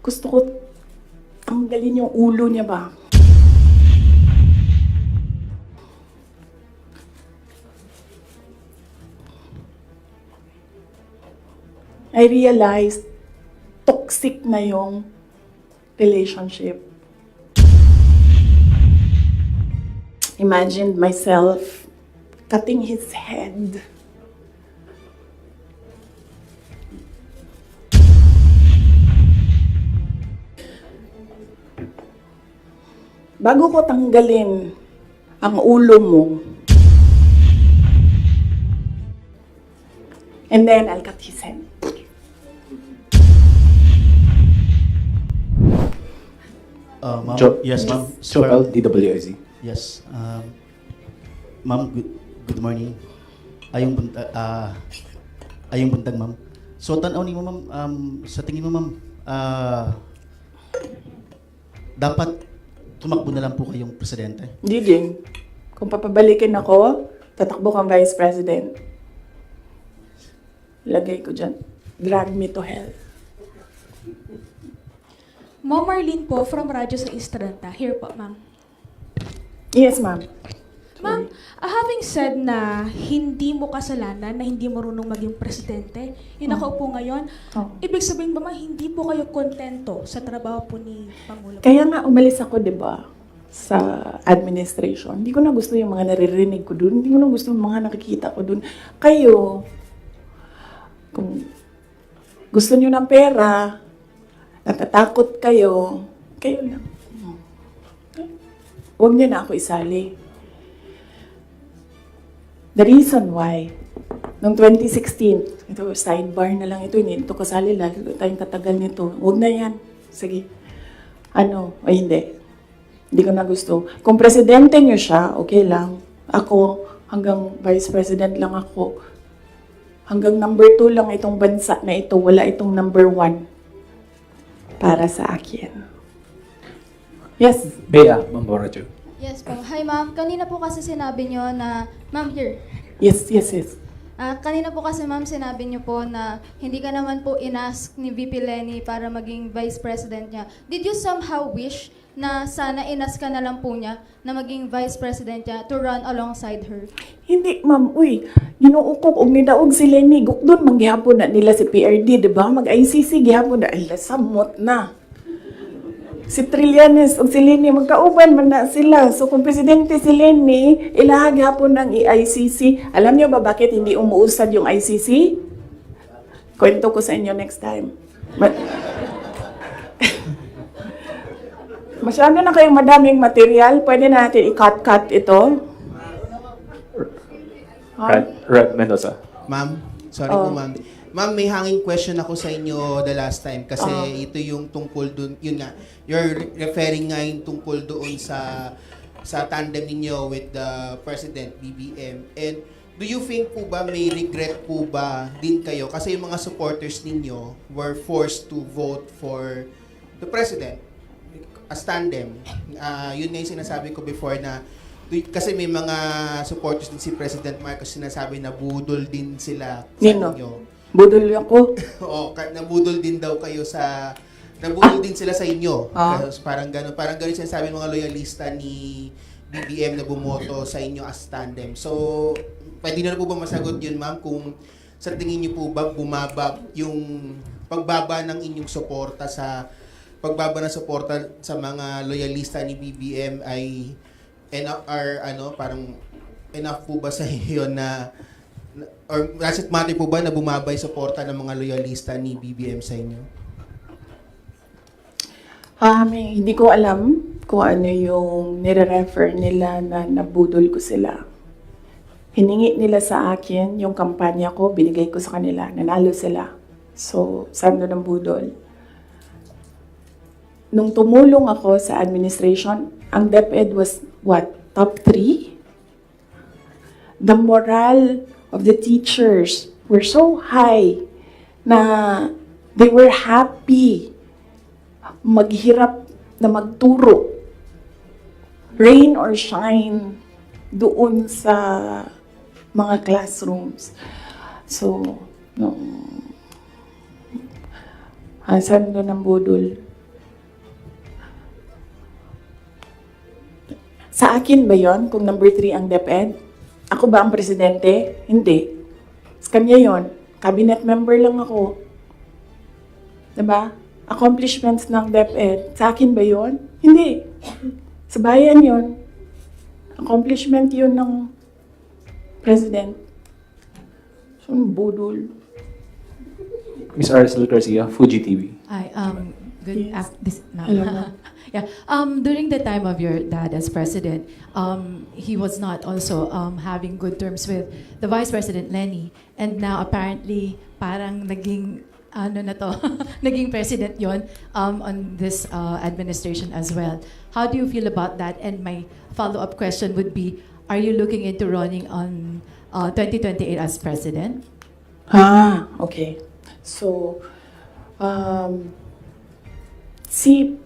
Gusto ko tanggalin yung ulo niya ba? I realized toxic na yung relationship. Imagined myself cutting his head. Bago ko tanggalin ang ulo mo, and then I'll cut his head. Ma'am, yes, ma'am. Joel, DWIZ. Yes. Ma'am, good morning. Ayong buntag, ma'am. So, tanaw ni mo, ma'am, sa tingin mo, ma'am, dapat tumakbo na lang po kayong presidente? Hindi din. Kung papabalikin ako, tatakbo kang vice president. Lagay ko dyan. Drag me to hell. Ma'am Marlene po, from Radyo sa Estranta. Here po, ma'am. Yes, ma'am. Ma'am, having said na hindi mo kasalanan na hindi marunong maging presidente, yung nakaupo ngayon, ibig sabihin ba ma'am, hindi po kayo kontento sa trabaho po ni Pangulo? Kaya nga umalis ako, di ba, sa administration. Hindi ko na gusto yung mga naririnig ko dun. Hindi ko na gusto yung mga nakikita ko dun. Kayo, kung gusto nyo ng pera, natatakot kayo, kayo lang. Huwag niyo na ako isali. The reason why, noong 2016, ito, sidebar na lang ito, hindi ito kasali, lalo tayong tatagal nito. Huwag na yan. Sige. Ano? O hindi. Hindi ko na gusto. Kung presidente niyo siya, okay lang. Ako, hanggang vice president lang ako. Hanggang number 2 lang itong bansa na ito. Wala itong number 1 para sa akin. Yes. Bea, Mamborajo. Yes po. Hi ma'am, kanina po kasi sinabi nyo na, ma'am here. Yes. Kanina po kasi ma'am sinabi nyo po na hindi ka naman po inask ni VP Lenny para maging vice president niya. Did you somehow wish na sana inask ka na lang po niya na maging vice president niya to run alongside her? Hindi, ma'am. Uy, ginoo ko kung nidaog si Lenny. Gukdon, manggihapon na nila si PRD, di ba? Mag-ICC, gihapon na. Ay, samot na. Si Trillanes o si Lenny, magkauban man na sila. So, kung presidente si Lenny, ilahag hapon ng ICC. Alam niyo ba bakit hindi umuusad yung ICC? Kwento ko sa inyo next time. Masyado na kayong madaming material. Pwede na natin i-cut ito. Red Mendoza. Ma'am, sorry po ma'am. Ma'am, may hanging question ako sa inyo the last time kasi ito yung tungkol dun, yun nga, you're referring nga yung tungkol doon sa tandem ninyo with the President BBM. And do you think po ba may regret po ba din kayo kasi yung mga supporters ninyo were forced to vote for the President as tandem? Yun nga yung sinasabi ko before na kasi may mga supporters din si President Marcos sinasabi na budol din sila sa Nino? inyo. Budol ako. Oo, nabudol din daw kayo nabudol din sila sa inyo. Kasi parang gano'n sinasabi ng mga loyalista ni BBM na bumoto sa inyo as tandem. So, pwede na po ba masagot yun, ma'am, kung sa tingin niyo po ba bumaba yung pagbaba ng inyong suporta sa mga loyalista ni BBM ay enough po ba sa inyo na or does it matter po ba na bumaba yung suporta ng mga loyalista ni BBM sa inyo? Hindi ko alam kung ano yung nire-refer nila na nabudol ko sila. Hiningi nila sa akin yung kampanya ko, binigay ko sa kanila, nanalo sila. So, saan doon ang budol? Nung tumulong ako sa administration, ang DepEd was what? Top 3? The morale of the teachers were so high na they were happy maghirap na magturo, rain or shine, doon sa mga classrooms. So, saan doon ang budol? Sa akin ba yon kung number 3 ang DepEd? Ako ba ang presidente? Hindi. Sa kanya yon. Cabinet member lang ako. Diba? Accomplishments ng DepEd. Sa akin ba yon? Hindi. Sa bayan yon. Accomplishment yun ng president. So, budol. Ms. Aracel Garcia, Fuji TV. Hi, good Yes. no. Hello, ma'am. Yeah, during the time of your dad as president, he was not also having good terms with the Vice President Lenny, and now apparently parang naging ano na to, naging president yon on this administration as well. How do you feel about that? And my follow-up question would be, are you looking into running on 2028 as president? Okay. So, si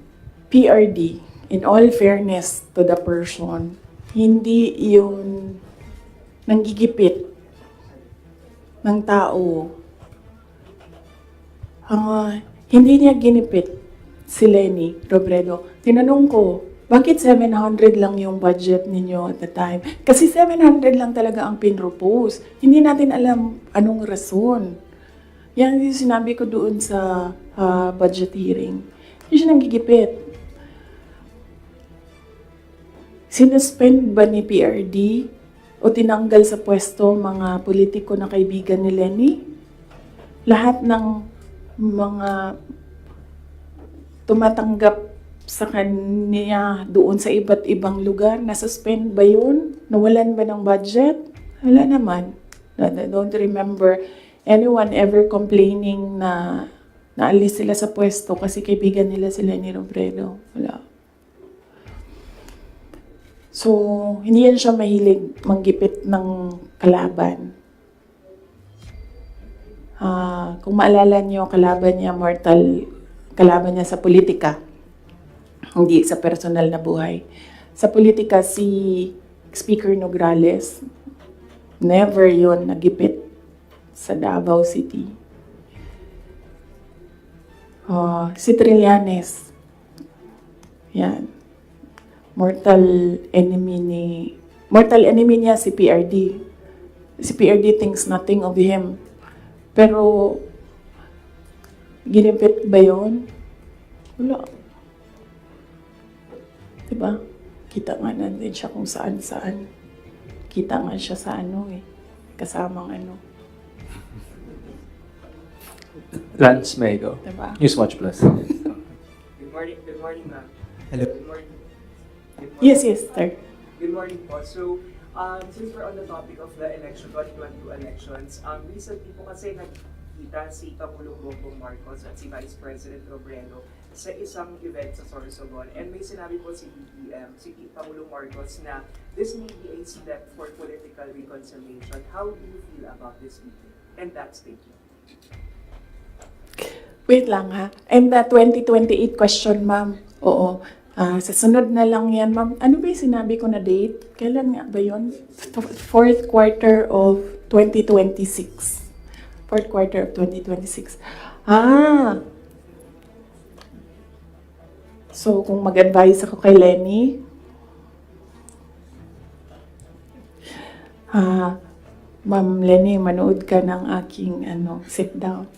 PRD, in all fairness to the person, hindi yun nanggigipit ng tao. Hindi niya ginipit si Lenny Robredo. Tinanong ko, bakit 700 lang yung budget ninyo at the time? Kasi 700 lang talaga ang pinropose. Hindi natin alam anong rason. Yan yung sinabi ko doon sa budget hearing. Hindi siya nanggigipit. Sinuspend ba ni PRD o tinanggal sa pwesto mga politiko na kaibigan ni Lenny? Lahat ng mga tumatanggap sa kanya doon sa iba't ibang lugar, nasuspend ba yun? Nawalan ba ng budget? Wala naman. I don't remember anyone ever complaining na naalis sila sa pwesto kasi kaibigan nila si Lenny Robredo. Wala. So, hindi yan siya mahilig manggipit ng kalaban. Kung maalala niyo, kalaban niya sa politika. Hindi sa personal na buhay. Sa politika, si Speaker Nograles, never yon nagipit sa Davao City. Si Trillanes, yan. Mortal enemy niya si PRD. Si PRD thinks nothing of him. Pero, ginipit ba yun? Wala. Diba? Kita nga natin siya kung saan-saan. Kita nga siya sa kasamang Lance Mego, Diba? Newswatch Plus. Good morning, ma'am. Hello. Good morning. Yes, sir. Good morning po. So, since we're on the topic of the election, 2022 elections, recently po kasi nagkita si Pangulong Bongbong Marcos at si Vice President Robredo sa isang event sa Sorsogon. And may sinabi po si BBM, si Pangulong Marcos, na this may be a step for political reconciliation. How do you feel about this meeting and that statement? Wait lang ha. And the 2028 question, ma'am. Oo. Sa sunod na lang yan, ma'am. Ano ba yung sinabi ko na date? Kailan nga ba yun? Fourth quarter of 2026. Fourth quarter of 2026. So, kung mag-advise ako kay Lenny, Ma'am Lenny, manood ka ng aking sit down.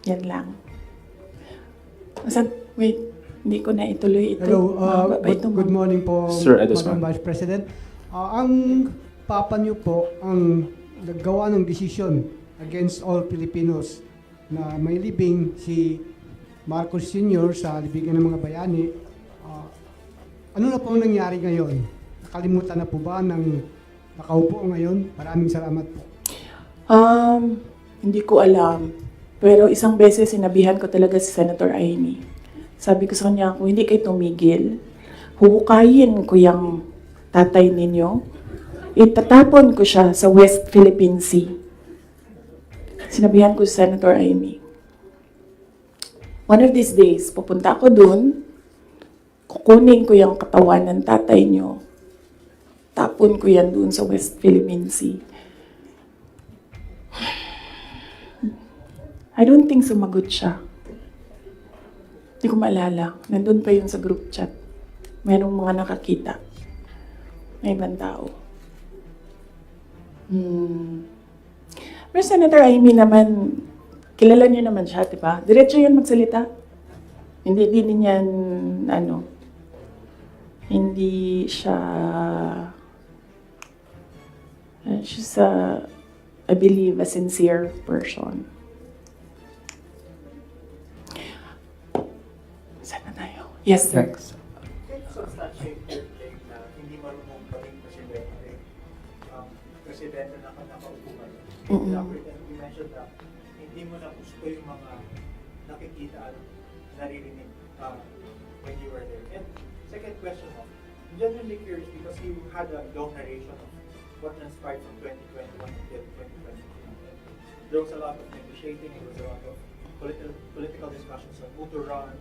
Yan lang. Wait, hindi ko na ituloy ito. Hello, Mahaba pa ito, good ma'am. morning po, Sir Edusman. Madam Vice President. Ang papa niyo po ang naggawa ng desisyon against all Filipinos na may libing si Marcos Sr. sa libigan ng mga bayani. Ano na po ang nangyari ngayon? Nakalimutan na po ba ng nakaupo ngayon? Maraming salamat po. Hindi ko alam. Pero isang beses sinabihan ko talaga si Senator Amy. Sabi ko sa kanya, kung hindi kayo tumigil, huhukayin ko yung tatay ninyo. Itatapon ko siya sa West Philippine Sea. Sinabihan ko si Senator Amy. One of these days, pupunta ako dun, kukunin ko yung katawan ng tatay nyo, tapon ko yan dun sa West Philippine Sea. I don't think sumagot siya. Hindi ko maalala. Nandun pa yun sa group chat. Merong mga nakakita. May ibang tao. Pero Senator Amy naman, kilala niyo naman siya, di ba? Diretso yan magsalita. Hindi din yan, hindi siya, she's I believe, a sincere person. Saan na tayo? Yes, sir. Substantiate your claim na hindi marunong maging presidente. Presidente na nakaupo ka. Elaborate, and you mentioned na hindi mo na gusto yung mga nakikita at naririnig when you were there. And second question mo, I'm genuinely curious because you had a long narration of what transpired from 2021 until 2022. There was a lot of negotiating, there was a lot of political discussions on who to run,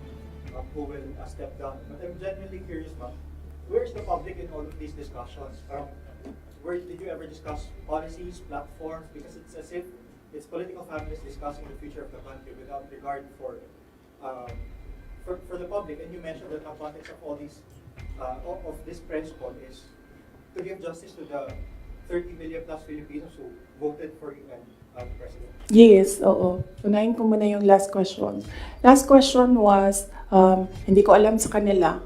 who will step down. But I'm genuinely curious, ma'am, where's the public in all of these discussions? Where did you ever discuss policies, platforms? Because it's as if it's political families discussing the future of the country without regard for the public. And you mentioned that the context of all these of this press call is to give justice to the 30 million plus Filipinos who voted for you and President. Yes, oo. Unahin ko muna yung last question. Last question was, hindi ko alam sa kanila.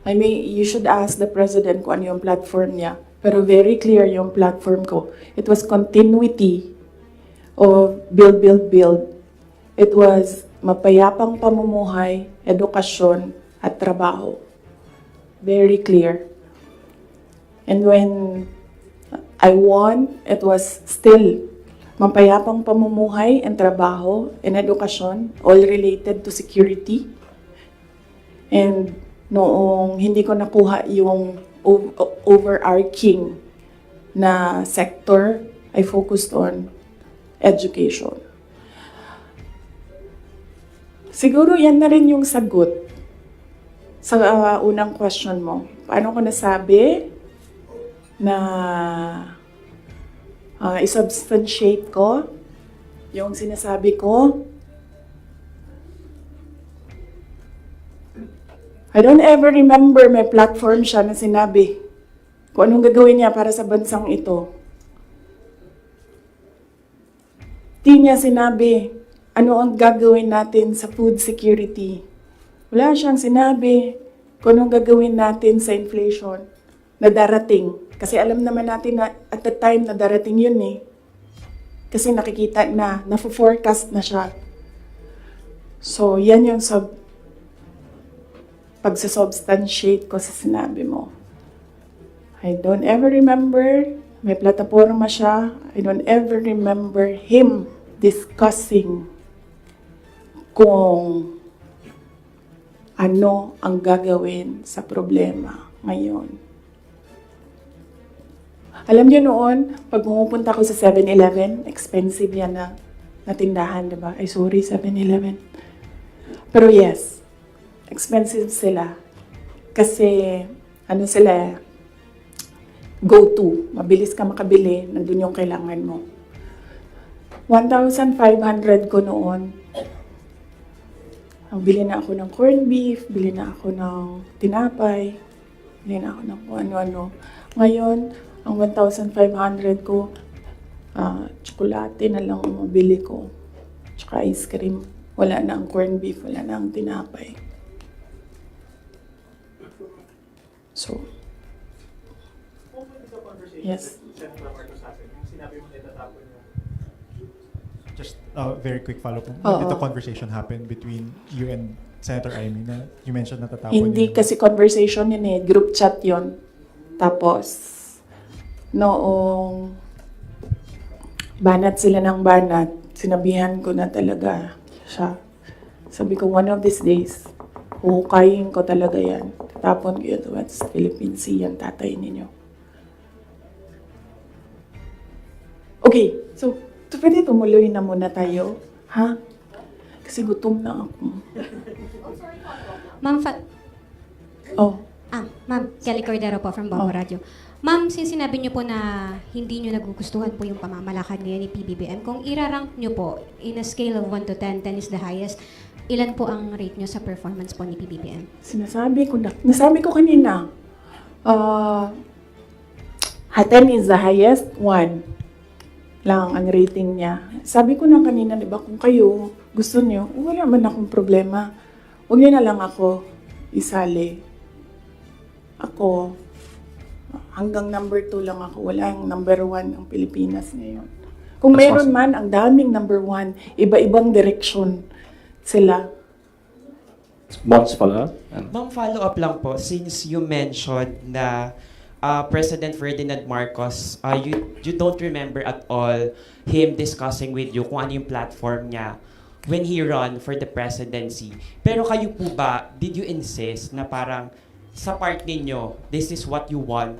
I mean, you should ask the President kung ano yung platform niya. Pero very clear yung platform ko. It was continuity of build, build, build. It was mapayapang pamumuhay, edukasyon, at trabaho. Very clear. And when I won, it was still mapayapang pamumuhay and trabaho and edukasyon, all related to security. And noong hindi ko nakuha yung overarching na sector, I focused on education. Siguro yan na rin yung sagot sa unang question mo. Paano ko nasabi na isubstantiate ko yung sinasabi ko? I don't ever remember may platform siya na sinabi kung anong gagawin niya para sa bansang ito. Di niya sinabi ano ang gagawin natin sa food security. Wala siyang sinabi kung anong gagawin natin sa inflation na darating. Kasi alam naman natin na at the time na darating yun eh. Kasi nakikita na, na-forecast na siya. So, yan yung pagsasubstantiate ko sa sinabi mo. I don't ever remember, may plataforma siya, I don't ever remember him discussing kung ano ang gagawin sa problema ngayon. Alam niyo noon, pag pumupunta ko sa 7-Eleven, expensive yan na tindahan, di ba? Ay, sorry, 7-Eleven. Pero yes, expensive sila. Kasi, ano sila, go-to. Mabilis ka makabili, nandun yung kailangan mo. 1,500 ko noon. Bili na ako ng corned beef, bili na ako ng tinapay, bili na ako ng kung ano-ano. Ngayon, ang 1,500 ko, tsokolate na lang ang mabili ko. Tsaka ice cream. Wala na ang corned beef, wala na ang tinapay. So, yes. Senator Marcos Hasen, yung sinabi mo na itatapon yung Just a very quick follow-up. When Oo. did the conversation happen between you and Senator Amy na you mentioned natatapon Hindi yung- kasi conversation yun eh, group chat yun. Tapos, noong banat sila ng banat, sinabihan ko na talaga siya. Sabi ko, one of these days, huhukayin ko talaga yan. Tapon ko yun sa Philippine Sea, yan tatay ninyo. Okay, so, pwede tumuloy na muna tayo, ha? Kasi gutom na ako. Ma'am, Oh, Ma'am, Kelly Cordero po from Babo Radio. Ma'am, since sinabi niyo po na hindi niyo nagugustuhan po yung pamamalakad ngayon ni PBBM, kung irarank niyo po in a scale of 1 to 10, 10 is the highest, ilan po ang rate niyo sa performance po ni PBBM? Nasabi ko kanina, 10 is the highest, 1 lang ang rating niya. Sabi ko na kanina, di ba, kung kayo gusto niyo, wala man akong problema. Huwag niyo na lang ako isali. Ako, hanggang number 2 lang ako. Wala yung number 1 ang Pilipinas ngayon. Kung meron man, ang daming number 1, iba-ibang direksyon sila. Once follow-up? Ma'am, follow-up lang po. Since you mentioned na President Ferdinand Marcos, you don't remember at all him discussing with you kung ano yung platform niya when he run for the presidency. Pero kayo po ba, did you insist na parang sa part ninyo, this is what you want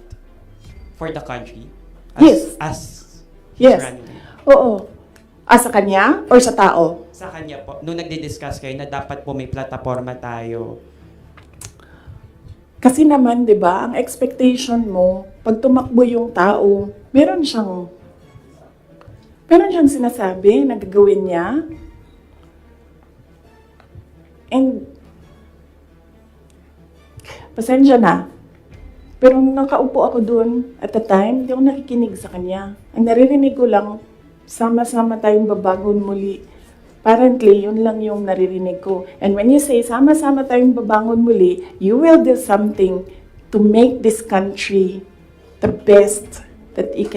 for the country? Yes. As he's running? Oo. Sa kanya or sa tao? Sa kanya po, nung nagdi-discuss kayo na dapat po may plataforma tayo. Kasi naman, di ba, ang expectation mo, pag tumakbo yung tao, meron siyang sinasabi na gagawin niya. And, pasensya na. Pero nung nakaupo ako doon at the time, hindi ako nakikinig sa kanya. Ang naririnig ko lang, sama-sama tayong babangon muli. Apparently, yun lang yung naririnig ko. And when you say, sama-sama tayong babangon muli, you will do something to make this country the best that it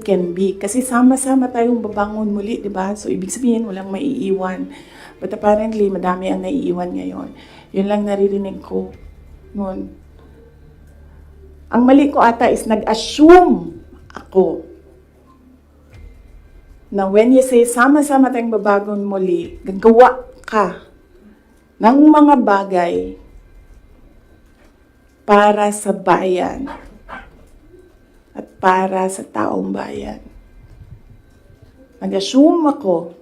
can be. Kasi sama-sama tayong babangon muli, di ba? So, ibig sabihin, walang maiiwan. But apparently, madami ang naiiwan ngayon. Yun lang naririnig ko noon. Ang mali ko ata is nag-assume ako na when you say, sama-sama tayong babagon muli, gagawa ka ng mga bagay para sa bayan at para sa taong bayan. Nag-assume ako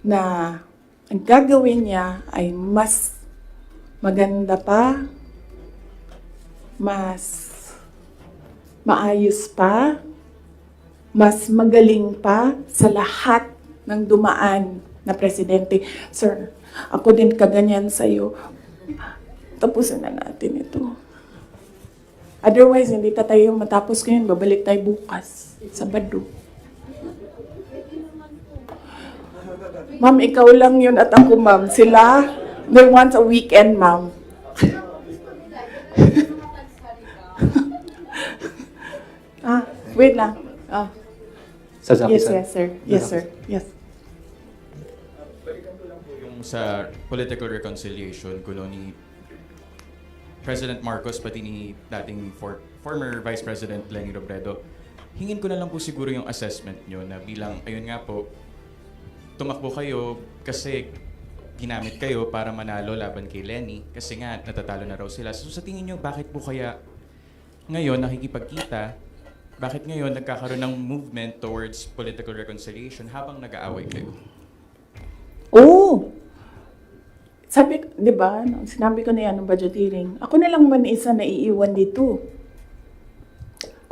na ang gagawin niya ay mas maganda pa, mas maayos pa, mas magaling pa sa lahat ng dumaan na presidente. Sir, ako din kaganyan sa'yo. Tapusin na natin ito. Otherwise, hindi tayo matapos ngayon. Babalik tayo bukas. Sabado. Ma'am, ikaw lang yun at ako, ma'am. Sila, they want a weekend, ma'am. Wait lang. Yes, sir. Yes, sir. Yes. Balikan ko lang po yung sa political reconciliation kuno ni President Marcos pati ni dating former Vice President Leni Robredo. Hingin ko na lang po siguro yung assessment nyo na bilang, ayun nga po, tumakbo kayo kasi ginamit kayo para manalo laban kay Leni kasi nga natatalo na raw sila. So sa tingin nyo, bakit po kaya ngayon nakikipagkita? Bakit ngayon nagkakaroon ng movement towards political reconciliation habang nag-aaway kayo? Oo! Sabi, di ba, sinabi ko na yan ng budget hearing, ako na lang man isa na iiwan dito.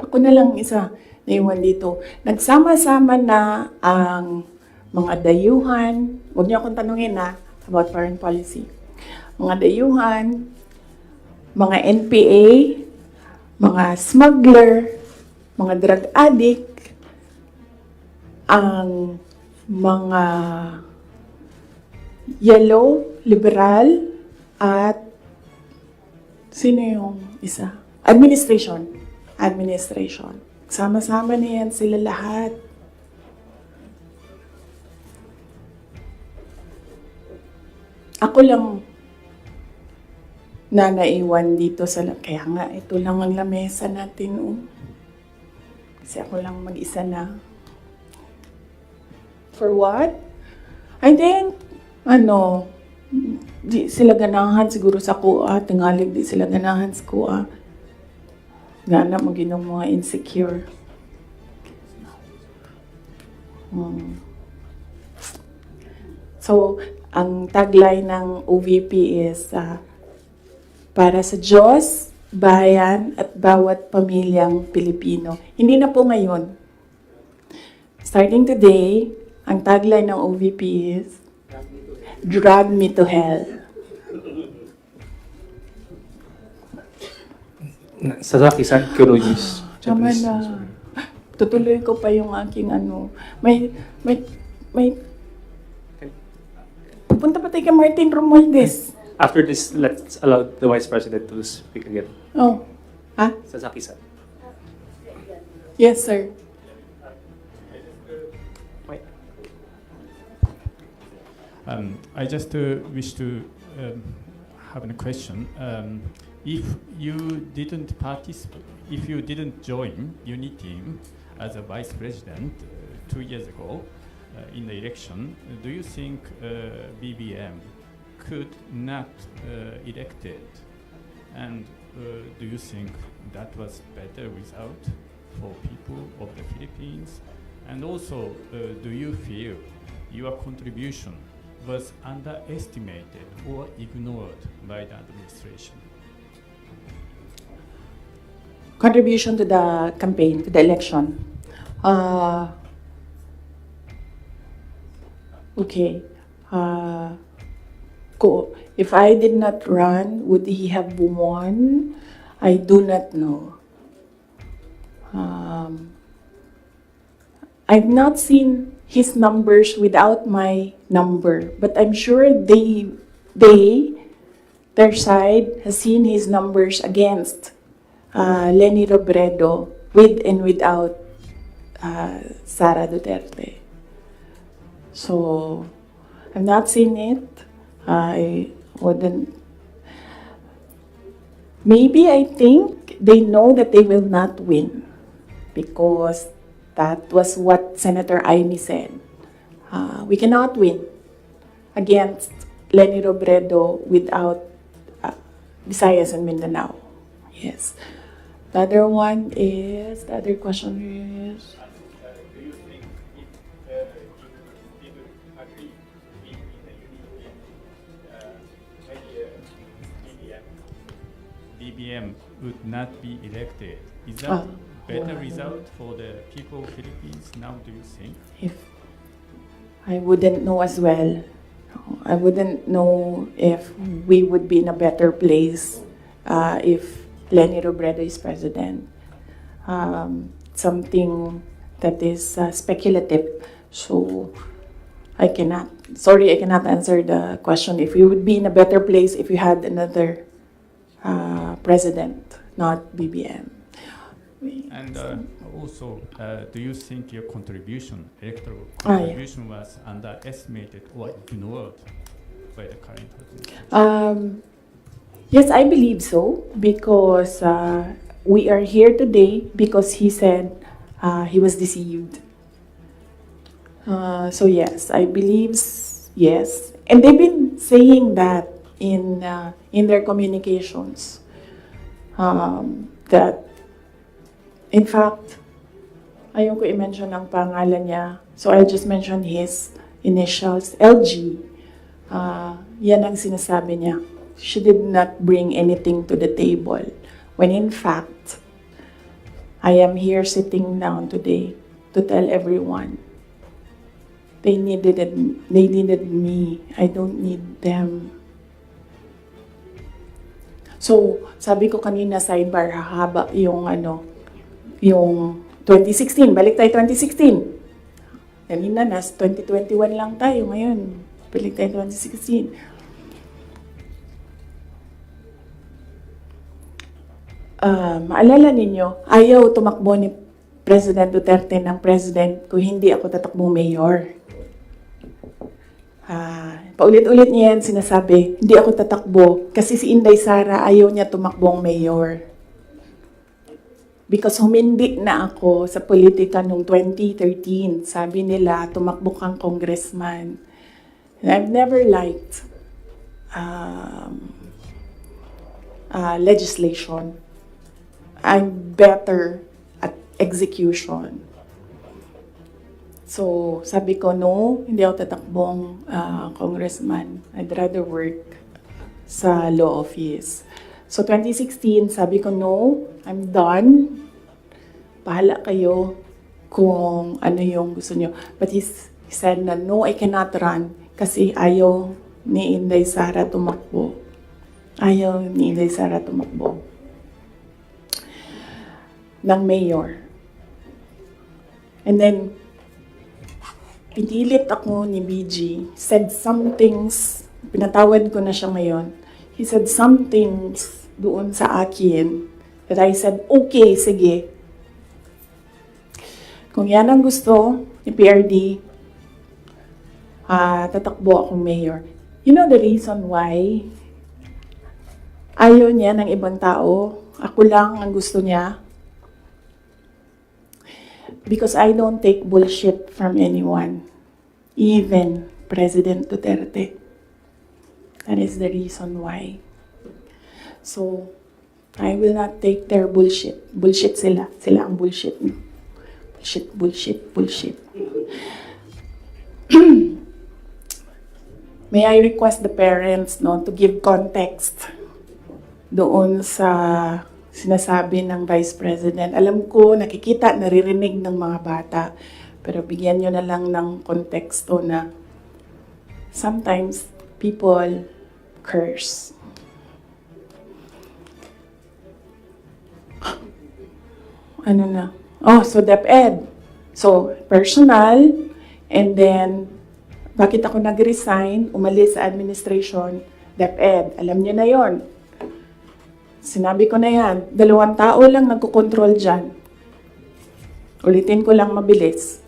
Ako na lang isa na iwan dito. Nagsama-sama na ang mga dayuhan, huwag niyo akong tanungin about foreign policy. Mga dayuhan, mga NPA, mga smuggler, mga drug addict, ang mga yellow, liberal, at sino yung isa? Administration. Sama-sama na yan sila lahat. Ako lang na naiwan dito sa... Kaya nga, ito lang ang lamesa natin. Kasi ako lang mag-isa na. For what? I think, di sila ganahan siguro sa kuha. Tingalig di sila ganahan sa kuha. Nga na, mag-inom mga insecure. So, ang tagline ng OVP is para sa Diyos, bayan, at bawat pamilyang Pilipino. Hindi na po ngayon. Starting today, ang tagline ng OVP is, Drag me to hell. Sasaki-san, Kuroyis. Tama na. Tutuloy ko pa yung aking ano. May, pupunta pa tayo kay Martin Romualdez. After this, let's allow the Vice President to speak again. Oh. Ha? Sasaki-san. Yes, sir. I just wish to have a question. If you didn't participate, if you didn't join Unity as a vice president 2 years ago in the election, do you think BBM could not elected? And do you think that was better result for people of the Philippines? And also, do you feel your contribution was underestimated or ignored by the administration? Contribution to the campaign, to the election. Okay. If I did not run, would he have won? I do not know. I've not seen his numbers without my number, but I'm sure their side has seen his numbers against Leni Robredo with and without Sara Duterte. So, I've not seen it. I wouldn't. Maybe I think they know that they will not win because that was what Senator Aimee said. We cannot win against Leni Robredo without Visayas and Mindanao. Yes. The other question is, Do you think if you didn't agree with the Unity, BBM would not be elected? Is that better result for the people of Philippines now, do you think? if I wouldn't know as well. I wouldn't know if we would be in a better place if Leni Robredo is president. Something that is speculative. So I cannot answer the question if we would be in a better place if we had another president, not BBM. And also, do you think your contribution, electoral yeah. contribution, was underestimated or ignored by the current administration? Yes, I believe so because we are here today because he said he was deceived. So yes, I believe yes, and they've been saying that in their communications that. In fact, ayaw ko i-mention ang pangalan niya. So I'll just mention his initials, LG. Yan ang sinasabi niya. She did not bring anything to the table. When in fact, I am here sitting down today to tell everyone they needed me. I don't need them. So, sabi ko kanina sidebar, hahaba yung yung 2016, balik tayo 2016. Kanina, 2021 lang tayo ngayon. Balik tayo 2016. Maalala ninyo, ayaw tumakbo ni President Duterte ng president kung hindi ako tatakbong mayor. Paulit-ulit niya yan sinasabi, hindi ako tatakbo kasi si Inday Sara ayaw niya tumakbong mayor. Because humindi na ako sa politika noong 2013. Sabi nila, tumakbo kang congressman. And I've never liked legislation. I'm better at execution. So, sabi ko, no, hindi ako tatakbong congressman. I'd rather work sa law office. So 2016, sabi ko, no, I'm done. Bahala kayo kung ano yung gusto nyo. But he said na, no, I cannot run kasi ayaw ni Inday Sara tumakbo. Ayaw ni Inday Sara tumakbo ng mayor. And then, pinilit ako ni BG, said some things, pinatawad ko na siya ngayon. He said some things doon sa akin that I said, okay, sige. Kung yan ang gusto ni PRD, tatakbo akong mayor. You know the reason why ayaw niya ng ibang tao? Ako lang ang gusto niya. Because I don't take bullshit from anyone. Even President Duterte. That is the reason why. So, I will not take their bullshit. Bullshit sila. Sila ang bullshit. Bullshit, bullshit, bullshit. May I request the parents to give context doon sa sinasabi ng Vice President. Alam ko, nakikita, naririnig ng mga bata, pero bigyan nyo na lang ng konteksto na sometimes people curse. Ano na? Oh, so DepEd. So, personal, and then, bakit ako nag-resign, umalis sa administration, DepEd. Alam niyo na yon. Sinabi ko na yan, 2 tao lang nagkocontrol dyan. Ulitin ko lang mabilis.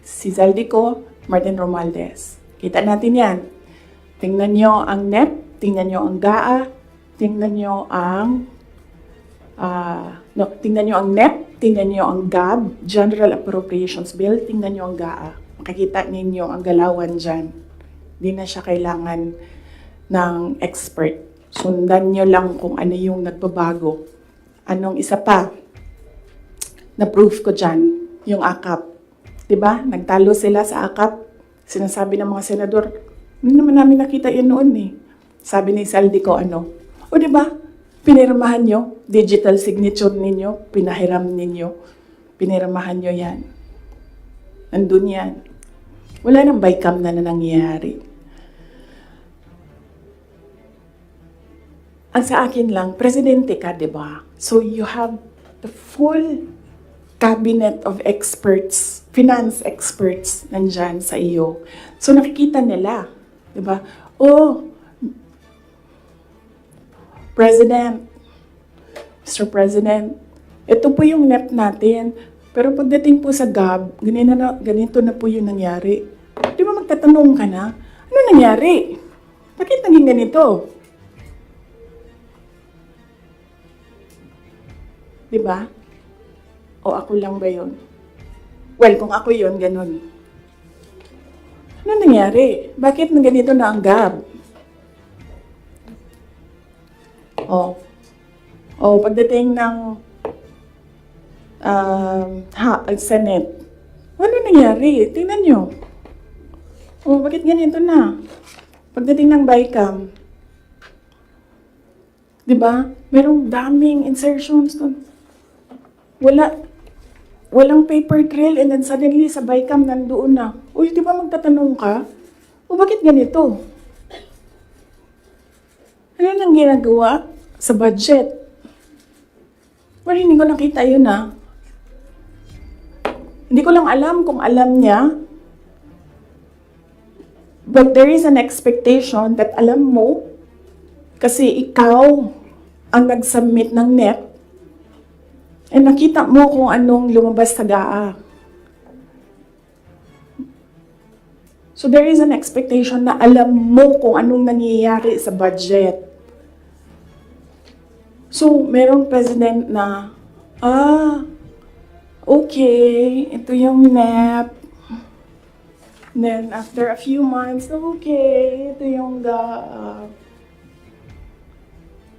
Si Zaldico, Martin Romualdez. Kita natin yan. Tingnan nyo ang NEP, tingnan nyo ang GAA, tingnan nyo ang tingnan nyo ang NEP, tingnan nyo ang GAB, General Appropriations Bill, tingnan nyo ang GAA. Makikita ninyo ang galawan dyan. Hindi na siya kailangan ng expert. Sundan nyo lang kung ano yung nagbabago. Anong isa pa? Na-proof ko dyan, yung AKAP. Diba? Nagtalo sila sa AKAP. Sinasabi ng mga senador, hindi naman namin nakita yun noon eh. Sabi ni Zaldico, o diba? Pinirmahan nyo, digital signature ninyo, pinahiram ninyo, pinirmahan nyo yan. Nandun yan. Wala nang bycam na nangyayari. Ang sa akin lang, presidente ka, di ba? So you have the full cabinet of experts, finance experts, nandyan sa iyo. So nakikita nila, di ba? Oh, President, Mr. President, ito po yung NEP natin. Pero pagdating po sa GAB, ganito na po yung nangyari. Di ba magtatanong ka na, ano nangyari? Bakit naging ganito? Di ba? O ako lang ba yun? Well, kung ako yun, ganun. Ano nangyari? Bakit ganito na ang GAB? Pagdating ng Senate, ano nangyari? Tingnan nyo. Bakit ganito na? Pagdating ng BICAM, di ba? Merong daming insertions doon. Walang paper trail and then suddenly sa BICAM nandoon na. Uy, di ba magtatanong ka? Bakit ganito? Ano nang ginagawa sa budget? Well, hindi ko nakita yun Hindi ko lang alam kung alam niya. But there is an expectation that alam mo kasi ikaw ang nag-submit ng NEP and nakita mo kung anong lumabas sa GAA. So there is an expectation na alam mo kung anong nangyayari sa budget. So, merong president na, okay, ito yung NEP. Then, after a few months, okay, ito yung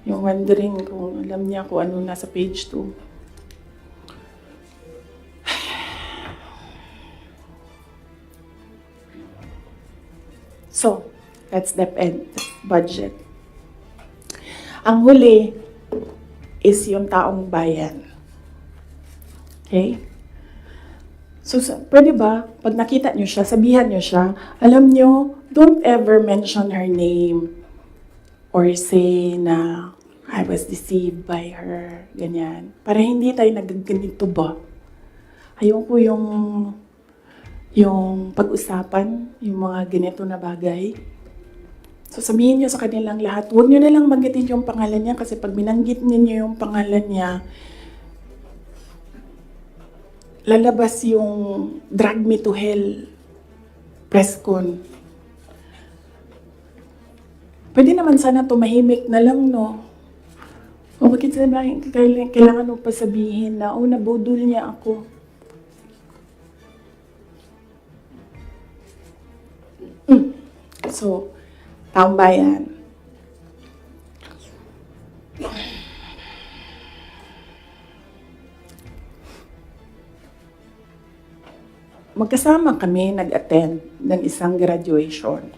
yung wondering kung alam niya kung ano nasa page 2. So, that's DepEd budget. Ang huli, is yung taong bayan. Okay? So, pwede ba, pag nakita nyo siya, sabihan nyo siya, alam nyo, don't ever mention her name or say na I was deceived by her, ganyan. Para hindi tayo nagaganito ba? Ayoko yung pag-usapan, yung mga ganito na bagay. So sabihin nyo sa kanilang lahat, huwag nyo na lang banggitin yung pangalan niya kasi pag binanggit niyo yung pangalan niya, lalabas yung drag me to hell press con. Pwede naman sana tumahimik na lang, no? O bakit sabihin, kailangan mo pa sabihin na, nabudol niya ako. So, taong bayan. Magkasama kami nag-attend ng isang graduation.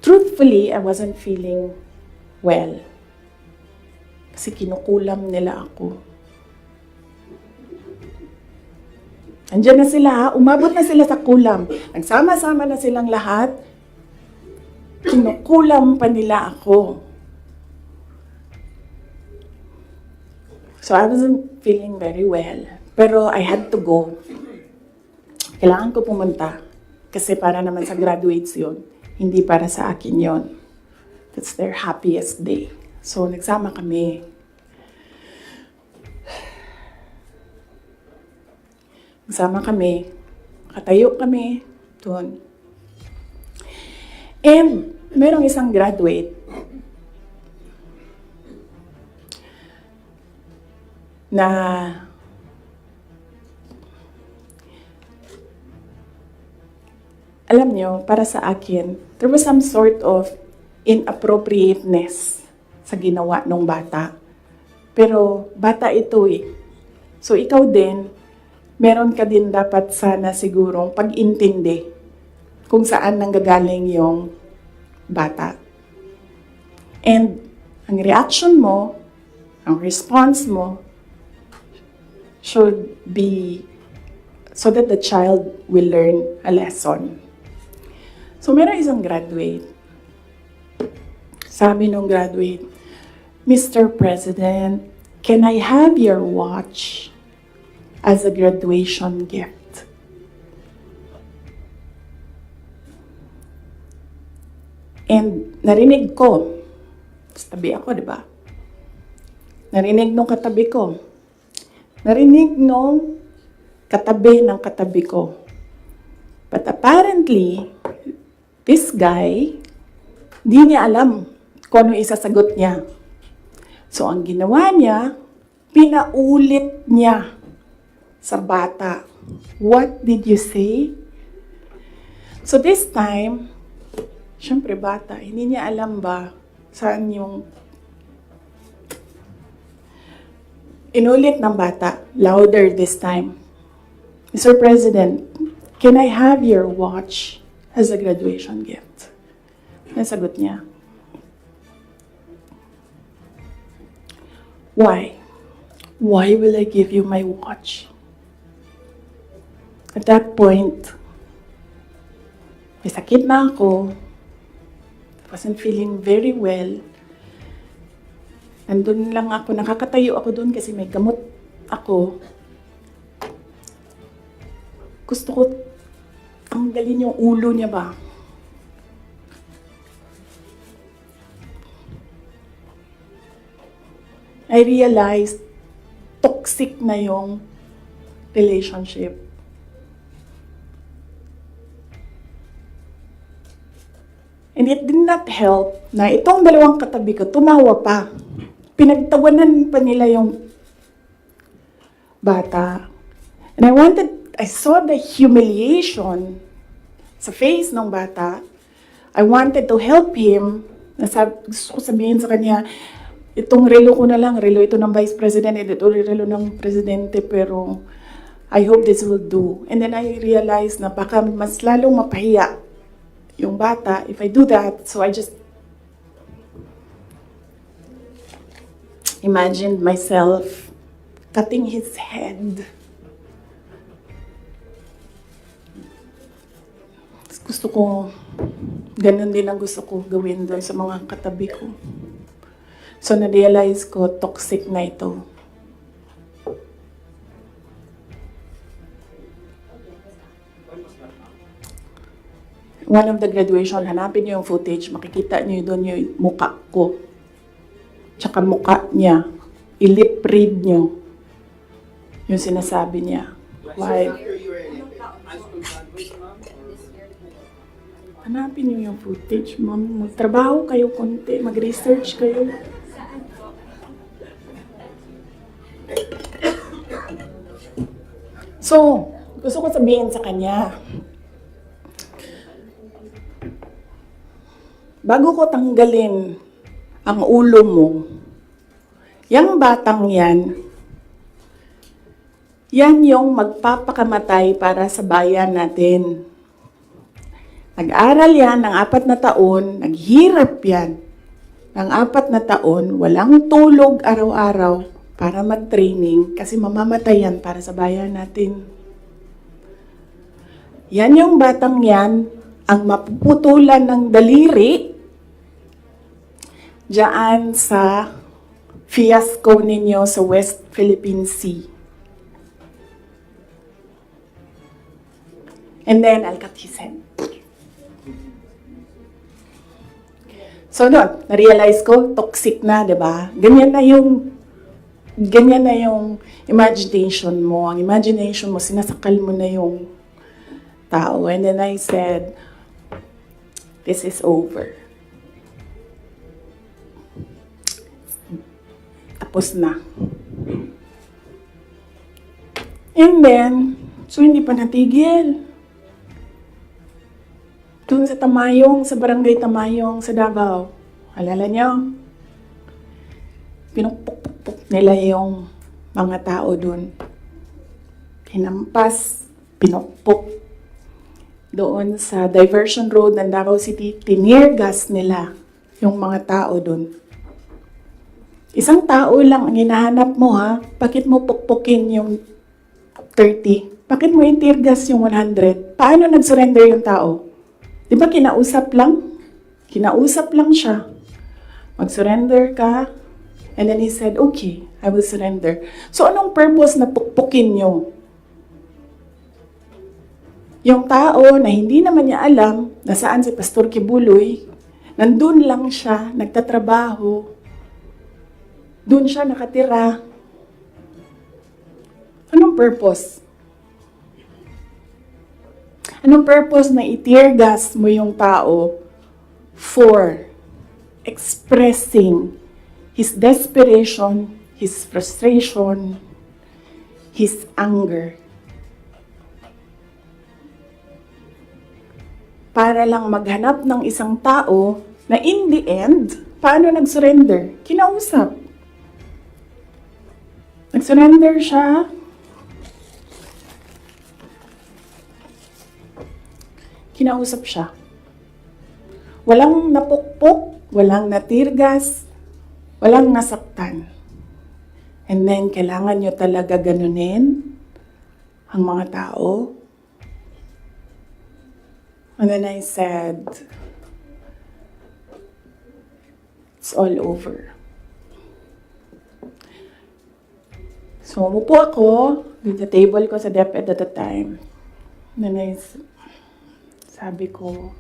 Truthfully, I wasn't feeling well. Kasi kinukulam nila ako. Andiyan na sila, umabot na sila sa kulam. Nagsama-sama na silang lahat. Kinukulam pa nila ako. So I wasn't feeling very well. Pero I had to go. Kailangan ko pumunta. Kasi para naman sa graduates yun. Hindi para sa akin yun. That's their happiest day. So nagsama kami. Nagsama kami. Katayo kami doon. And merong isang graduate na alam nyo, para sa akin, there was some sort of inappropriateness sa ginawa ng bata. Pero bata ito eh. So ikaw din, meron ka din dapat sana sigurong pag-intindi kung saan nanggagaling yung bata. And ang reaction mo, ang response mo, should be so that the child will learn a lesson. So meron isang graduate. Sabi nung graduate, Mr. President, can I have your watch as a graduation gift? And narinig ko, tabi ako, di ba? Narinig nung katabi ko. Narinig nung katabi ng katabi ko. But apparently, this guy, di niya alam kung ano isasagot niya. So ang ginawa niya, pinaulit niya sa bata. What did you say? So this time, syempre bata, hindi niya alam ba saan yung inulit ng bata, louder this time. Mr. President, can I have your watch as a graduation gift? Nasagot niya. Why? Why will I give you my watch? At that point, may sakit na ako. I wasn't feeling very well. Nandun lang ako, nakakatayo ako doon kasi may gamot ako. Gusto ko tanggalin yung ulo niya ba? I realized toxic na yung relationship. And it did not help na itong dalawang katabi ko, tumawa pa. Pinagtawanan pa nila yung bata. And I saw the humiliation sa face ng bata. I wanted to help him. Gusto ko sabihin sa kanya, itong relo ko na lang, relo ito ng Vice President, ito relo ng Presidente, pero I hope this will do. And then I realized na baka mas lalong mapahiya yung bata if I do that. So I just imagined myself cutting his head. Gusto ko, ganun din ang gusto ko gawin doon sa mga katabi ko. So, na-realize ko, toxic na ito. One of the graduation, hanapin niyo yung footage, makikita niyo doon yung mukha ko. Tsaka mukha niya. I-lip read niyo yung sinasabi niya. Why? Hanapin niyo yung footage, ma'am. Magtrabaho kayo konti, mag-research kayo. So, gusto ko sabihin sa kanya, bago ko tanggalin ang ulo mo, yang batang yan yung magpapakamatay para sa bayan natin. Nag-aral yan ng 4 na taon, naghirap yan ng 4 na taon, walang tulog araw-araw para mag-training kasi mamamatay yan para sa bayan natin. Yan yung batang yan ang mapuputulan ng daliri diyan sa fiasco ninyo sa West Philippine Sea. And then, I'll cut his head. So, doon, na-realize ko, toxic na, di ba? Ganyan na yung imagination mo. Ang imagination mo, sinasakal mo na yung tao. And then I said, this is over. Tapos na. And then, so hindi pa natigil. Doon sa Tamayong, sa barangay Tamayong, sa Davao. Alala niyo? Pinupuk-puk nila yung mga tao doon. Hinampas, pinupuk. Doon sa diversion road ng Davao City, tinirgas nila yung mga tao doon. Isang tao lang ang hinahanap mo, ha? Bakit mo pukpukin yung 30? Bakit mo itirgas yung 100? Paano nag-surrender yung tao? Di ba kinausap lang? Kinausap lang siya. Mag-surrender ka. And then he said, okay, I will surrender. So anong purpose na pukpukin nyo? Yung tao na hindi naman niya alam na saan si Pastor Kibuloy, nandun lang siya, nagtatrabaho, doon siya nakatira. Anong purpose? Anong purpose na i-tear gas mo yung tao for expressing his desperation, his frustration, his anger? Para lang maghanap ng isang tao na in the end, paano nag-surrender? Kinausap. Nag-surrender siya. Kinausap siya. Walang napukpok, walang natirgas, walang nasaktan. And then, kailangan nyo talaga ganunin ang mga tao. And then I said, it's all over. So, umupo ako dun sa table ko sa DepEd at the time. And then sabi ko,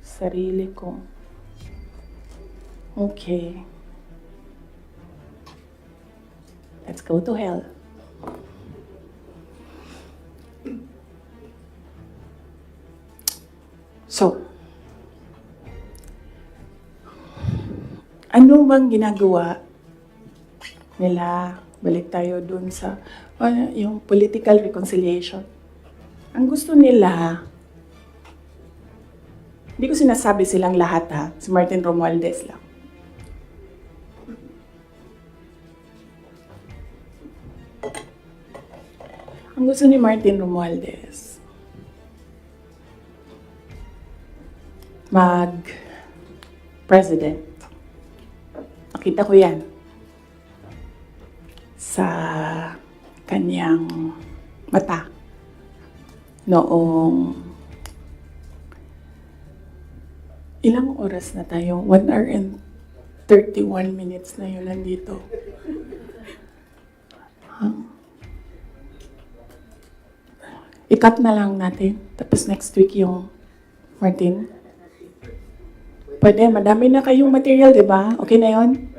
sarili ko, okay, let's go to hell. So, ano bang ginagawa nila? Balik tayo dun sa yung political reconciliation. Ang gusto nila, hindi ko sinasabi silang lahat, ha, si Martin Romualdez lang. Ang gusto ni Martin Romualdez, mag-president. Nakita ko yan. sa kanyang mata noong ilang oras na tayo? 1 hour and 31 minutes na yun nandito. I-cut na lang natin. Tapos next week yung Martin. Pwede, madami na kayong material, di ba? Okay na yun?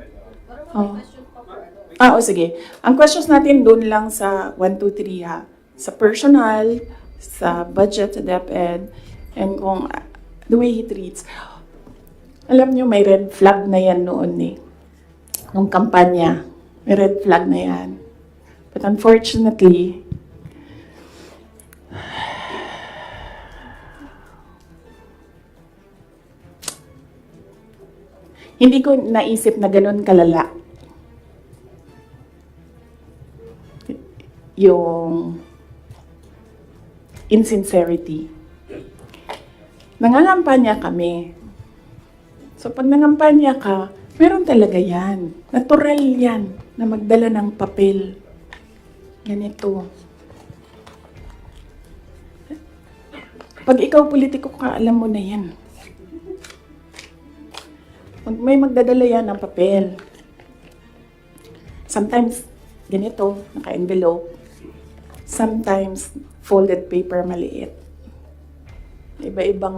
Oh. Sige. Ang questions natin doon lang sa 1, 2, 3 ha. Sa personal, sa budget, sa DepEd, and kung the way he treats. Alam nyo, may red flag na yan noon eh. Nung kampanya, may red flag na yan. But unfortunately, hindi ko naisip na ganun kalala yung insincerity. Nangangampanya kami. So pag nangampanya ka, meron talaga yan. Natural yan na magdala ng papel. Ganito. Pag ikaw politiko ka, alam mo na yan. May magdadala yan ng papel. Sometimes, ganito, naka-envelope. Sometimes, folded paper maliit. Iba-ibang,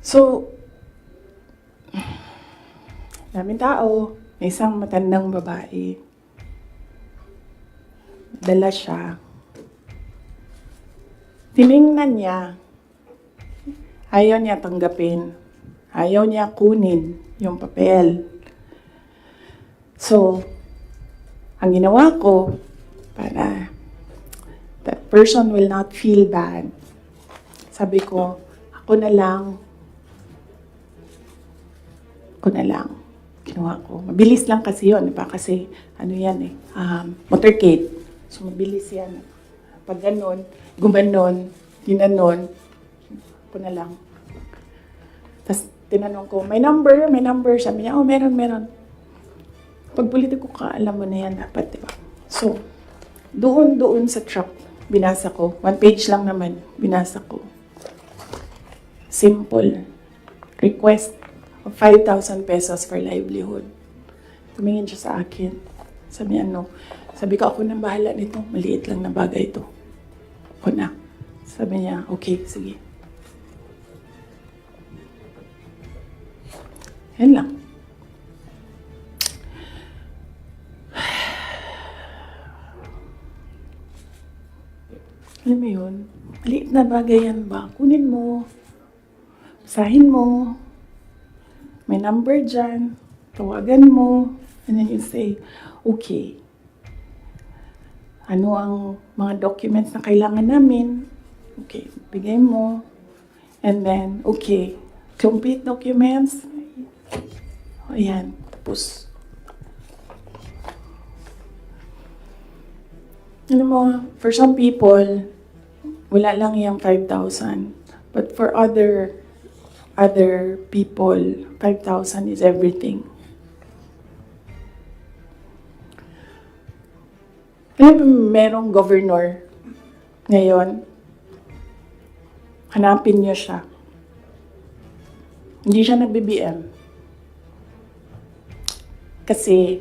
So, daming tao. May isang matandang babae. Dala siya. Tiningnan niya. Ayaw niya tanggapin. Ayaw niya kunin yung papel. So, ang ginawa ko, para that person will not feel bad, sabi ko, ako na lang. Ginawa ko. Mabilis lang kasi yun. Diba? Kasi, motorcade. So, mabilis yan. Pag ganon, gumanon, ginanon, ako na lang. Tapos, tinanong ko, may number? Sabi niya, meron. Pag politiko ka, alam mo na yan dapat, diba? So, doon sa truck, binasa ko. 1 page lang naman, binasa ko. Simple. Request of 5,000 pesos for livelihood. Tumingin siya sa akin. Sabi ko, ako nang bahala nito. Maliit lang na bagay ito. Ako na. Sabi niya, okay, sige. Yan lang. Alam mo yun? Maliit na bagay yan ba? Kunin mo. Basahin mo. May number dyan. Tawagan mo. And then you say, okay. Ano ang mga documents na kailangan namin? Okay, bigay mo. And then, okay. Complete documents. Ayan. Tapos, alam mo, for some people, wala lang yung 5,000. But for other people, 5,000 is everything. Alam mo, merong governor ngayon, hanapin niyo siya. Hindi siya nag-BBM. Kasi,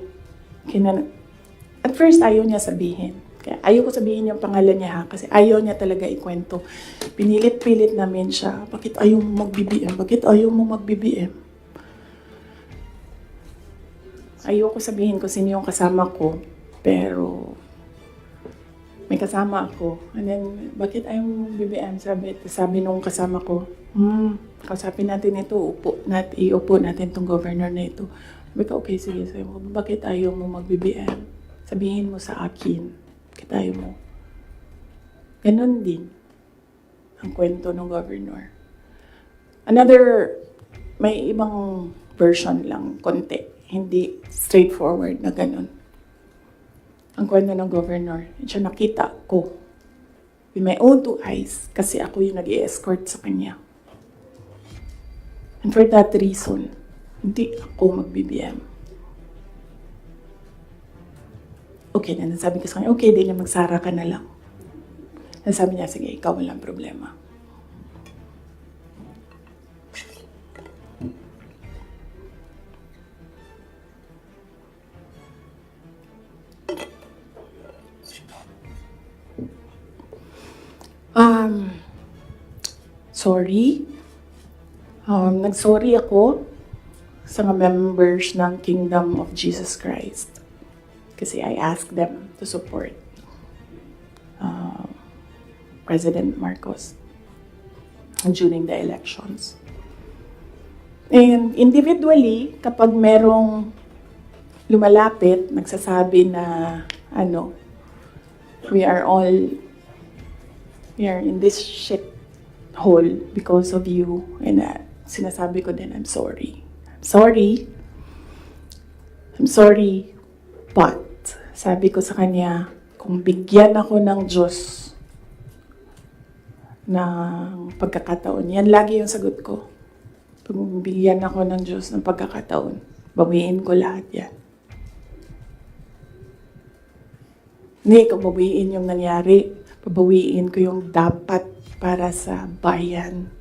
at first ayaw niya sabihin. Kaya ayaw ko sabihin yung pangalan niya ha, kasi ayaw niya talaga ikwento. Pinilit-pilit namin siya, bakit ayaw mo mag-BBM? Bakit ayaw mo mag-BBM? Ayaw ko sabihin kung sino yung kasama ko, pero may kasama ako. And then, bakit ayaw mo mag-BBM? Sabi nung kasama ko, kausapin natin ito, iupo natin tong governor na ito. Sabi ko, okay, sige. Sabi ko, bakit ayaw mo mag-BBM? Sabihin mo sa akin. Bakit ayaw mo? Ganon din ang kwento ng governor. May ibang version lang, konti. Hindi straightforward na ganon. Ang kwento ng governor, siya nakita ko with my own 2 eyes kasi ako yung nag-i-escort sa kanya. And for that reason, hindi ako mag-BBM. okay na. Sabi ko sa kanya, okay din, magsara ka na lang. Sabi niya, sige, ikaw walang problema. Sorry. Nag-sorry ako sa mga members ng Kingdom of Jesus Christ. Kasi I asked them to support President Marcos during the elections. And individually, kapag merong lumalapit, nagsasabi na, we are in this shit hole because of you. And sinasabi ko din, I'm sorry. I'm sorry, but sabi ko sa kanya, kung bigyan ako ng Diyos ng pagkakataon, yan lagi yung sagot ko. Kung bigyan ako ng Diyos ng pagkakataon, bawiin ko lahat yan. Hindi ko bawiin yung nangyari. Babawiin ko yung dapat para sa bayan.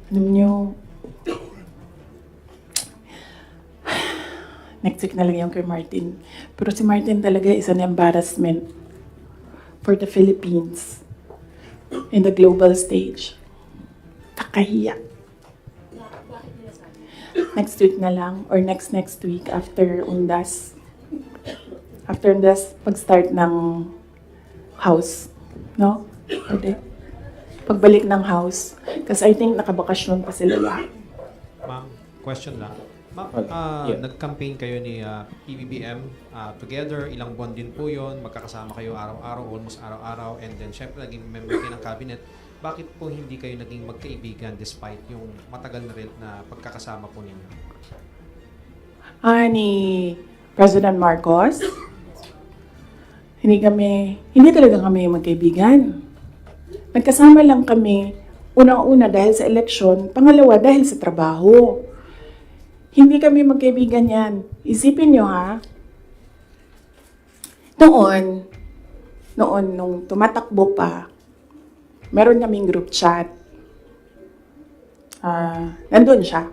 Alam nyo, next week na lang yung kay Martin. Pero si Martin talaga is an embarrassment for the Philippines in the global stage. Kakahiya. Next week na lang or next week after Undas. After Undas, pag-start ng house. No? Pwede. Pagbalik ng house. Kasi I think nakabakasyon pa sila lahat. Ma'am, question lang. Ma'am, nag-campaign kayo ni PBBM together. Ilang buwan din po yun. Magkakasama kayo araw-araw, almost araw-araw. And then, syempre, naging member kayo ng cabinet. Bakit po hindi kayo naging magkaibigan despite yung matagal na rin na pagkakasama po ninyo? Ni President Marcos, hindi talaga kami magkaibigan. Nagkasama lang kami, unang-una dahil sa eleksyon, pangalawa dahil sa trabaho. Hindi kami magkaibigan yan. Isipin nyo ha, noon, nung tumatakbo pa, meron kaming group chat. Nandun siya.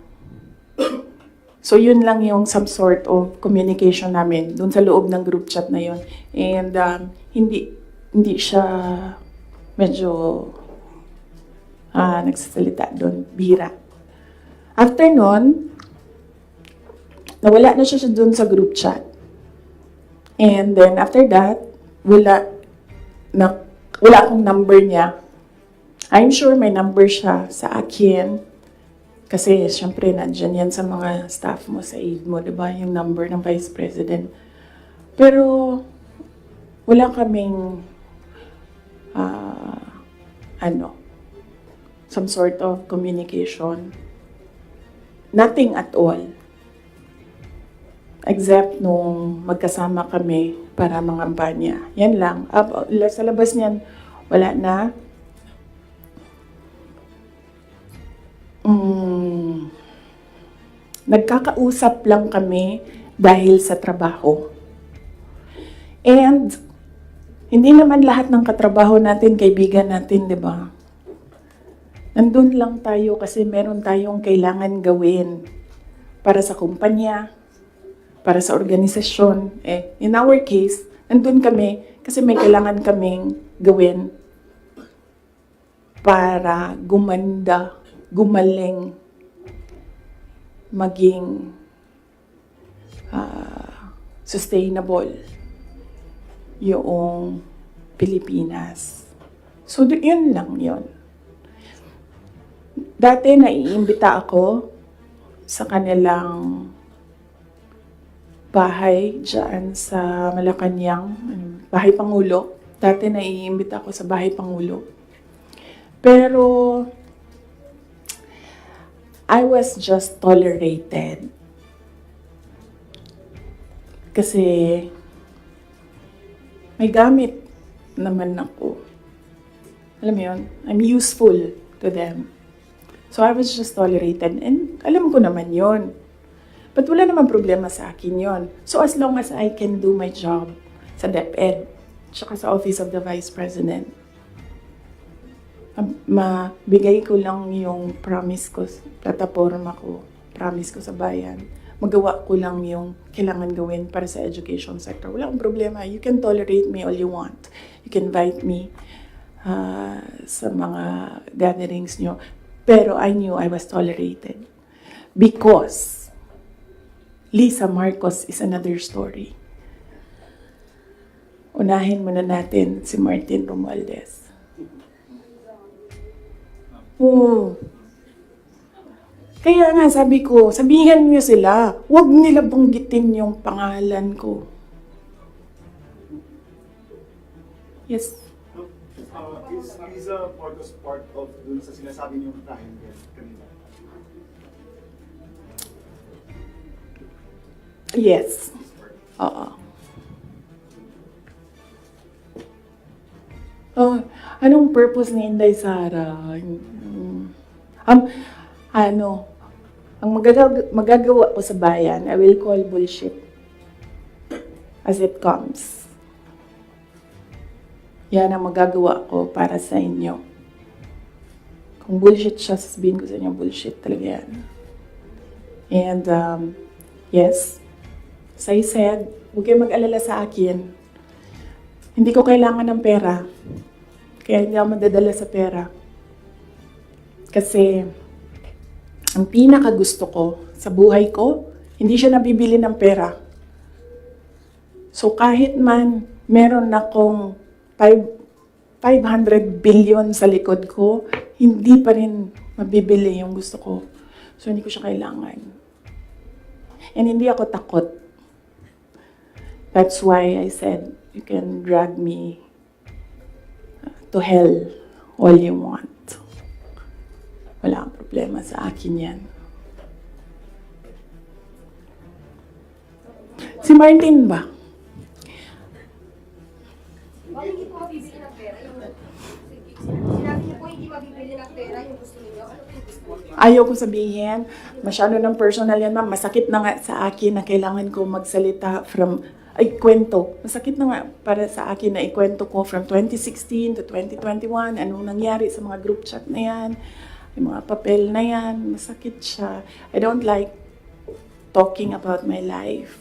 So, yun lang yung some sort of communication namin dun sa loob ng group chat na yun. And hindi siya medyo nagsasalita dun, bihira. After nun, nawala na siya dun sa group chat. And then, after that, wala akong number niya. I'm sure may number siya sa akin. Kasi, syempre, nandyan yan sa mga staff mo, sa aide mo, diba? Yung number ng Vice President. Pero, wala kaming, some sort of communication. Nothing at all. Except nung magkasama kami para mangampanya. Yan lang. Sa labas niyan, wala na. Nagkakausap lang kami dahil sa trabaho. And hindi naman lahat ng katrabaho natin, kaibigan natin, di ba? Nandun lang tayo kasi meron tayong kailangan gawin para sa kumpanya, para sa organisasyon. In our case, nandun kami kasi may kailangan kaming gawin para gumanda, gumaling, maging sustainable yung Pilipinas. So, yun lang yun. Dati naiimbita ako sa kanilang bahay dyan sa Malacanang, Bahay Pangulo. Dati naiimbita ako sa Bahay Pangulo. Pero, I was just tolerated. Kasi, may gamit naman ako. Alam mo yun? I'm useful to them. So, I was just tolerated. And alam ko naman yun. But wala naman problema sa akin yon. So as long as I can do my job sa DepEd, tsaka sa Office of the Vice President, mabigay ko lang yung promise ko, plataforma ko, promise ko sa bayan. Magawa ko lang yung kailangan gawin para sa education sector. Wala akong problema. You can tolerate me all you want. You can invite me sa mga gatherings nyo. Pero I knew I was tolerated. Because Lisa Marcos is another story. Unahin muna natin si Martin Romualdez. Oo. Kaya nga sabi ko, sabihan niyo sila, huwag nila banggitin yung pangalan ko. Yes. Is Liza Marcos part of dun sa sinasabi niyong triangle kanina? Yes. Oo. Oh, anong purpose ni Inday Sara? Ang magagawa ko sa bayan, I will call bullshit as it comes. Yan ang magagawa ko para sa inyo. Kung bullshit siya, sasabihin ko sa inyo, bullshit talaga yan. And, yes, as I said, huwag kayo mag-alala sa akin. Hindi ko kailangan ng pera. Kaya hindi ako madadala sa pera. Kasi, ang pinakagusto ko sa buhay ko, hindi siya nabibili ng pera. So kahit man meron akong 500 billion sa likod ko, hindi pa rin mabibili yung gusto ko. So hindi ko siya kailangan. And hindi ako takot. That's why I said, you can drag me to hell all you want. Wala kang problema sa akin yan. Si Martin ba? Bakit hindi po mabibili ng pera? Sinabi niyo po hindi mabibili ng pera yung gusto niyo. Ano po yung gusto niyo? Ayaw ko sabihin. Masyado ng personal yan, ma'am. Masakit na nga sa akin na kailangan ko magsalita kwento. Masakit na nga para sa akin na ikwento ko from 2016 to 2021. Anong nangyari sa mga group chat na yan. Yung mga papel na yan, masakit siya. I don't like talking about my life.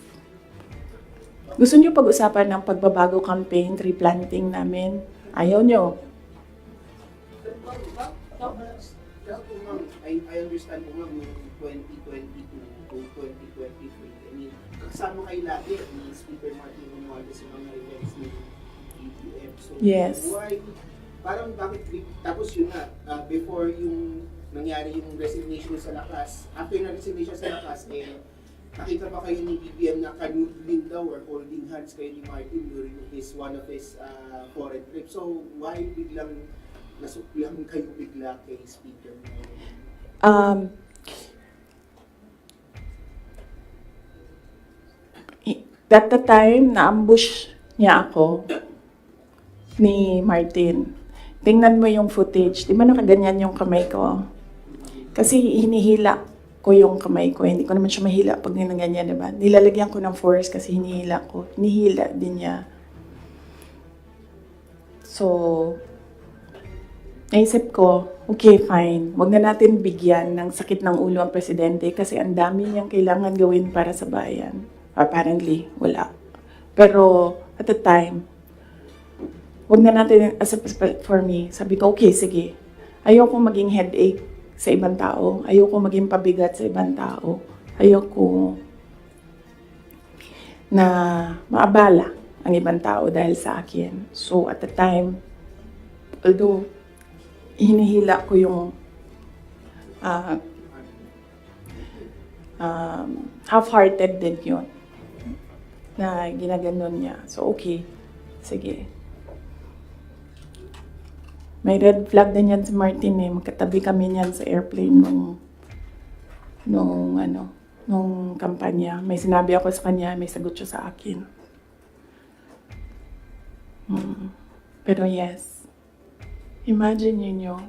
Gusto niyo pag-usapan ng pagbabago campaign, tree planting namin? Ayaw niyo. I understand po ma'am yung 2022 to 2023. I mean, kasama kayo lagi ni Speaker Martin Romualdez sa mga events ni PBBM. So, Yes. why, parang bakit, tapos yun na, before yung nangyari yung resignation sa lakas, after na resignation sa lakas, nakita pa kayo ni BBM na kanudling daw or holding hands kayo ni Martin during one of his foreign trips. So, why biglang nasuklang kayo bigla kay Speaker? At the time, na-ambush niya ako ni Martin. Tingnan mo yung footage. Di ba nakaganyan yung kamay ko? Kasi hinihila ko yung kamay ko. Hindi ko naman siya mahila pag ninaganyan, di ba? Nilalagyan ko ng force kasi hinihila ko. Hinihila din niya. So, naisip ko, okay, fine. Huwag na natin bigyan ng sakit ng ulo ang presidente kasi ang dami niyang kailangan gawin para sa bayan. Apparently, wala. Pero, at the time, huwag na natin, for me, sabi ko, okay, sige. Ayoko maging headache sa ibang tao. Ayoko maging pabigat sa ibang tao. Ayoko na maabala ang ibang tao dahil sa akin. So, at the time, although hinihila ko yung half-hearted din yun na ginaganon niya. So, okay. Sige. May red flag din yan si Martin eh. Magkatabi kami niyan sa airplane nung kampanya. May sinabi ako sa kanya, may sagot siya sa akin. Pero yes, imagine niyo,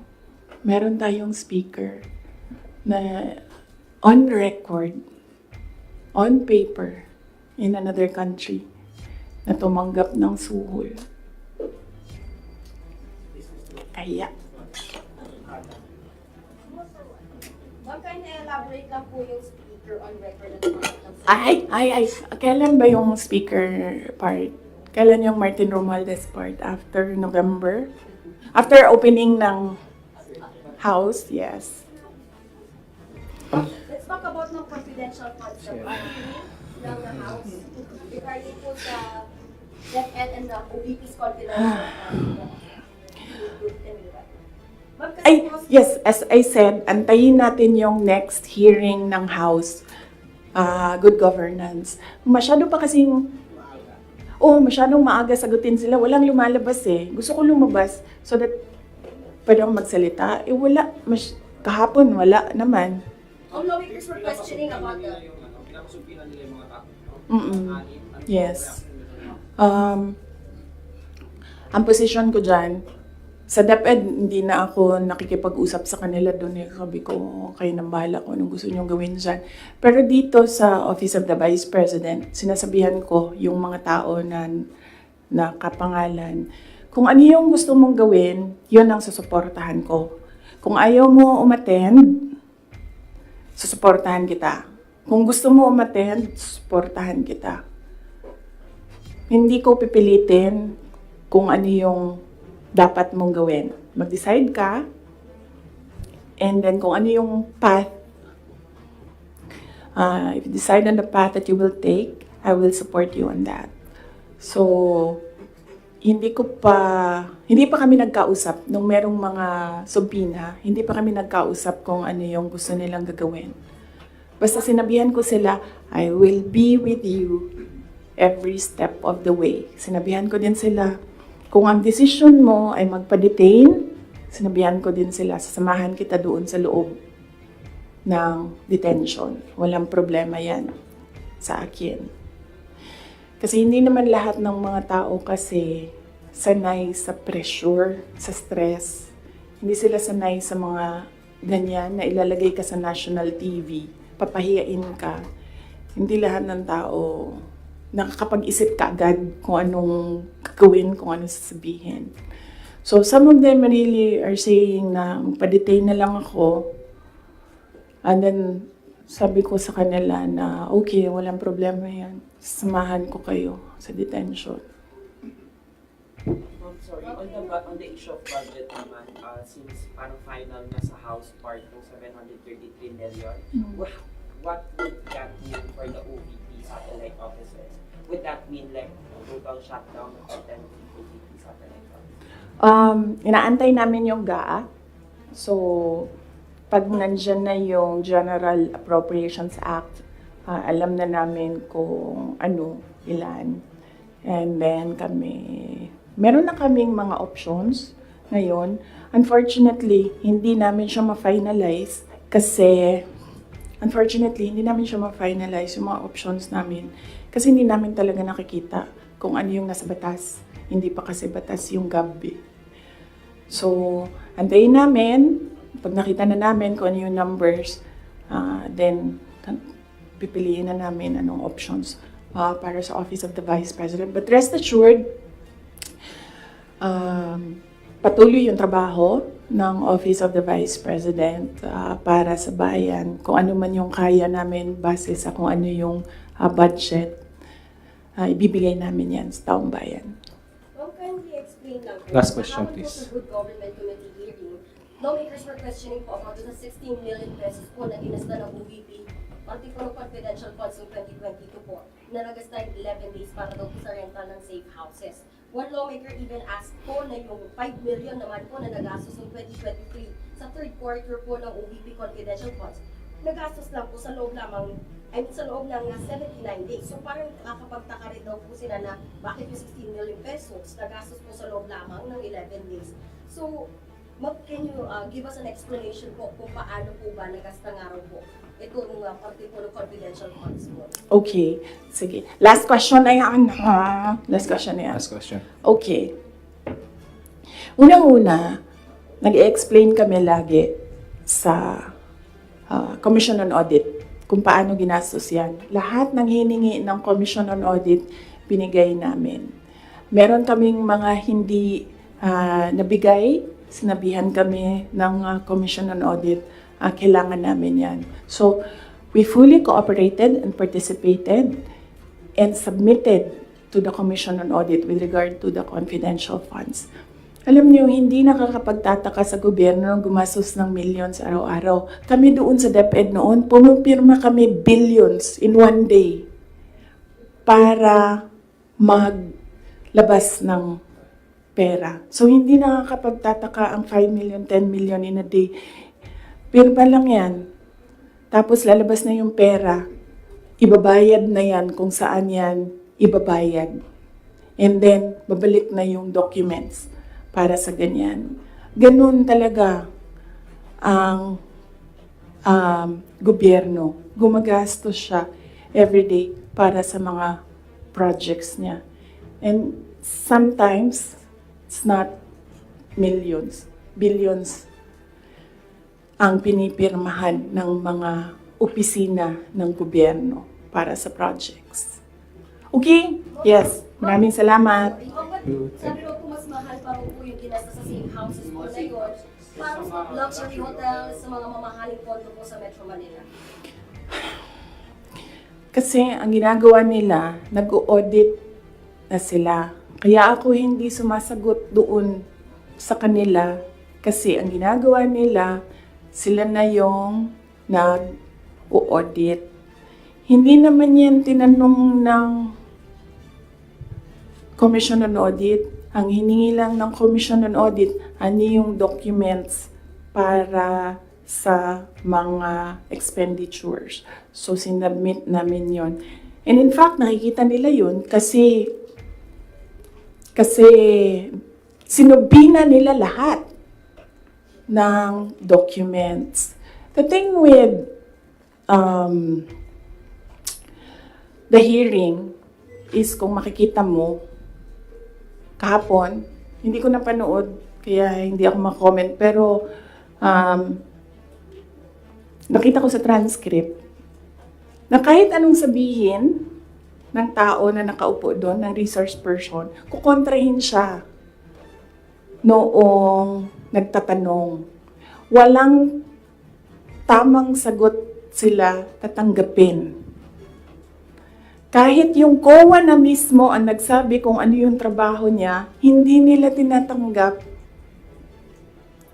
meron tayong speaker na on record on paper in another country na tumanggap ng suhol. Kaya, Ma'am, can you elaborate lang po yung speaker on record at kailan ba yung speaker part? Kailan yung Martin Romualdez part? After November? After opening ng House? Yes. Let's talk about ng confidential funds ng the House regarding po sa DepEd and the OVP's confidential funds. Yes, as I said, antayin natin yung next hearing ng House, Good Governance. Masyado pa kasing, masyadong maaga sagutin sila. Walang lumalabas eh. Gusto ko lumabas so that pwede akong magsalita. Wala. Kahapon, wala naman. Lawmakers were questioning about the... Yes. Ang position ko dyan, sa DepEd, hindi na ako nakikipag-usap sa kanila doon. Sabi ko, kayo nang bahala ko anong gusto nyo gawin dyan. Pero dito sa Office of the Vice President, sinasabihan ko yung mga tao na kapangalan, kung ano yung gusto mong gawin, yun ang susuportahan ko. Kung ayaw mo umattend, susuportahan kita. Kung gusto mo umattend, susuportahan kita. Hindi ko pipilitin kung ano yung dapat mong gawin. Mag-decide ka, and then kung ano yung path, if you decide on the path that you will take, I will support you on that. So, hindi pa kami nagkausap nung merong mga subpoena, hindi pa kami nagkausap kung ano yung gusto nilang gagawin. Basta sinabihan ko sila, I will be with you every step of the way. Sinabihan ko din sila, kung ang decision mo ay magpa-detain, sinabihan ko din sila, sasamahan kita doon sa loob ng detention. Walang problema yan sa akin. Kasi hindi naman lahat ng mga tao kasi sanay sa pressure, sa stress. Hindi sila sanay sa mga ganyan na ilalagay ka sa national TV, papahiyain ka. Hindi lahat ng tao nakakapag-isip ka agad kung anong gagawin, kung anong sasabihin. So, some of them really are saying na magpa-detain na lang ako. And then, sabi ko sa kanila na, okay, walang problema yan. Samahan ko kayo sa detention. Sorry, on the issue of budget naman, since parang final na sa House part ng 733 million, what would that mean for the OVP satellite offices? Would that mean like a total shutdown of the 10 OVP satellite offices? Inaantay namin yung GAA. So, pag nandyan na yung General Appropriations Act, alam na namin kung ano, ilan. And then meron na kaming mga options ngayon. Unfortunately, hindi namin siya ma-finalize kasi yung mga options namin kasi hindi namin talaga nakikita kung ano yung nasa batas. Hindi pa kasi batas yung GAB. So, antayin namin. Pag nakita na namin kung ano yung numbers, then pipiliin na namin anong options para sa Office of the Vice President. But rest assured, patuloy yung trabaho ng Office of the Vice President para sa bayan. Kung ano man yung kaya namin base sa kung ano yung budget, ibibigay namin yan sa taong bayan. Can you explain lang? Last question, please. Sa Good Government Committee hearing, lawmakers were questioning po about the 16 million pesos po na ginasta ng OVP, pati po ng confidential funds ng 2022 po, na nagasta yung 11 days para daw po sa rental ng safe houses. One lawmaker even asked po na yung 5 million naman po na nagastos ng 2023 sa third quarter po ng OVP confidential funds, nagastos lang po sa loob lamang, sa loob ng 79 days. So parang nakakapagtaka rin daw po sila na bakit yung 16 million pesos nagastos po sa loob lamang ng 11 days. So, can you give us an explanation po kung paano po ba nagasta nga raw po itong particular confidential funds po? Okay, sige. Last question na yan. Last question na yan. Last question. Okay. Unang-una, nag-explain kami lagi sa Commission on Audit kung paano ginastos yan. Lahat ng hiningi ng Commission on Audit, binigay namin. Meron kaming mga hindi nabigay, sinabihan kami ng Commission on Audit, kailangan namin yan. So, we fully cooperated and participated and submitted to the Commission on Audit with regard to the confidential funds. Alam niyo, hindi nakakapagtataka sa gobyerno ng gumastos ng millions araw-araw. Kami doon sa DepEd noon, pumipirma kami billions in one day para maglabas ng pera. So, hindi nakakapagtataka ang 5 million, 10 million in a day. Pirma lang yan. Tapos lalabas na yung pera. Ibabayad na yan kung saan yan ibabayad. And then, babalik na yung documents para sa ganyan. Ganun talaga ang gobyerno. Gumagastos siya everyday para sa mga projects niya. And sometimes, it's not millions, billions ang pinipirmahan ng mga opisina ng gobyerno para sa projects. Okay? Yes. Maraming salamat. Sabi mo po mas mahal pa po yung ginasta sa safe houses po na yun. Parang sa luxury hotels, sa mga mamahaling condo po sa Metro Manila. Kasi ang ginagawa nila, nag-audit na sila. Kaya ako hindi sumasagot doon sa kanila kasi ang ginagawa nila, sila na yung nag-audit. Hindi naman yan tinanong ng Commission on Audit. Ang hiningi lang ng Commission on Audit, ano yung documents para sa mga expenditures. So, sinubmit namin yon. And in fact, nakikita nila yun kasi sinubina nila lahat ng documents. The thing with the hearing is kung makikita mo, kahapon, hindi ko napanood, kaya hindi ako mag-comment, pero nakita ko sa transcript na kahit anong sabihin ng tao na nakaupo doon, ng resource person, kukontrahin siya noong nagtatanong. Walang tamang sagot sila tatanggapin. Kahit yung COA na mismo ang nagsabi kung ano yung trabaho niya, hindi nila tinatanggap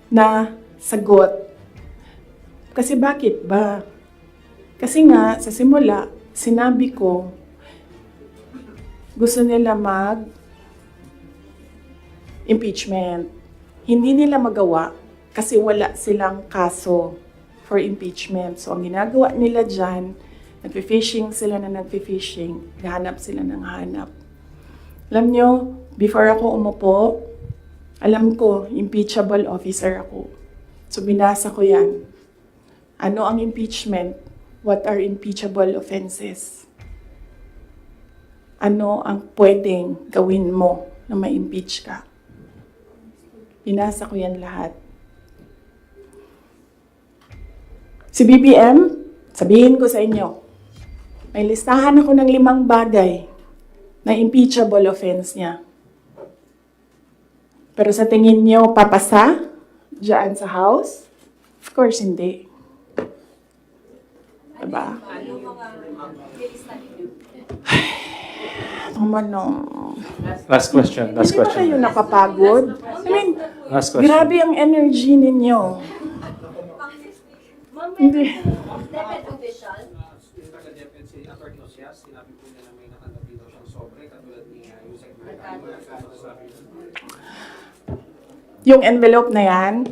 na sagot. Kasi bakit ba? Kasi nga, sa simula, sinabi ko, gusto nila mag-impeachment. Hindi nila magawa kasi wala silang kaso for impeachment. So, ang ginagawa nila dyan, nagpi-fishing sila na nagpi-fishing, hanap sila ng hanap. Alam nyo, before ako umupo, alam ko, impeachable officer ako. So, binasa ko yan. Ano ang impeachment? What are impeachable offenses? Ano ang pwedeng gawin mo na ma-impeach ka? Binasa ko yan lahat. Si BBM, sabihin ko sa inyo, may listahan ako ng 5 bagay na impeachable offense niya. Pero sa tingin niyo, papasa dyan sa House? Of course, hindi. Diba? Last question. Hindi ba kayo napapagod? I mean, Last question. grabe ang energy ninyo. Hindi. DepEd official, Yung taga-DepEd si Atty. Osias, sinabi po niya na may nakatabi daw siyang sobre, katulad ni Yusek Mercado. Yung envelope na yan,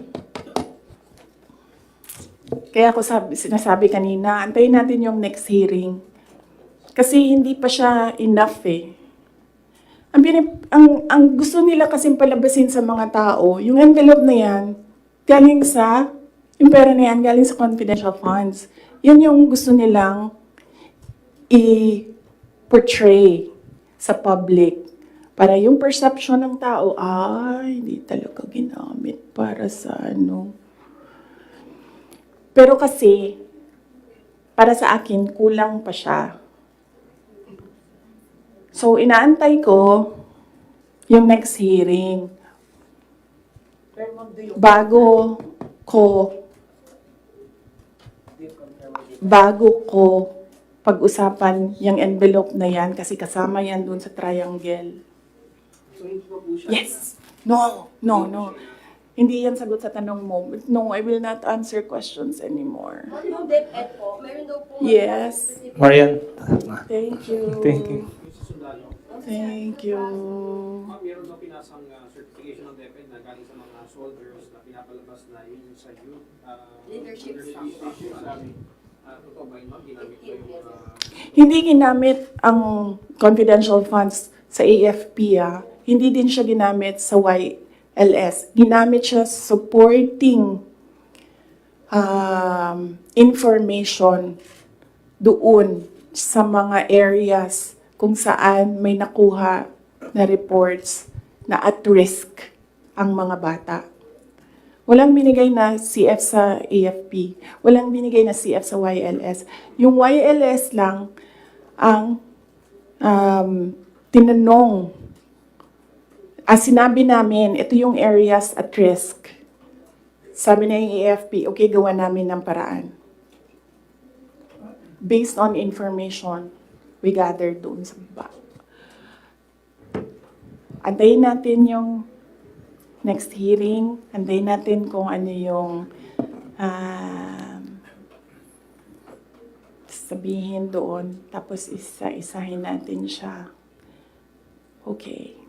kaya ako sinasabi kanina, antayin natin yung next hearing. Kasi hindi pa siya enough eh. Ang gusto nila kasing palabasin sa mga tao, yung envelope na yan, galing sa, yung pera na yan, galing sa confidential funds. Yan yung gusto nilang i-portray sa public. Para yung perception ng tao, hindi talaga ginamit para sa ano. Pero kasi, para sa akin, kulang pa siya. So, inaantay ko yung next hearing. Pero ma'am, do you bago ko pag-usapan yung envelope na yan kasi kasama yan dun sa triangle. So hindi pa po siya? Yes! No! Hindi yan sagot sa tanong mo. No, I will not answer questions anymore. Yung DepEd po, meron daw po Yes. Marian. Thank you. Thank you. Thank you. Meron daw pinasang certification ng DepEd na galing sa mga soldiers na pinapalabas na yun sa youth Leadership sabi. Totoo ba yun, ma'am? Ginamit ko yung Hindi ginamit ang confidential funds sa AFP. Hindi din siya ginamit sa YLS. Ginamit siya supporting information doon sa mga areas kung saan may nakuha na reports na at risk ang mga bata. Walang binigay na CF sa AFP. Walang binigay na CF sa YLS. Yung YLS lang ang tinanong. Sinabi namin, ito yung areas at risk. Sabi na yung AFP, okay, gawa namin ng paraan. Based on information we gathered doon sa baba. Antayin natin yung next hearing, antayin natin kung ano yung sabihin doon, tapos isa-isahin natin siya. Okay.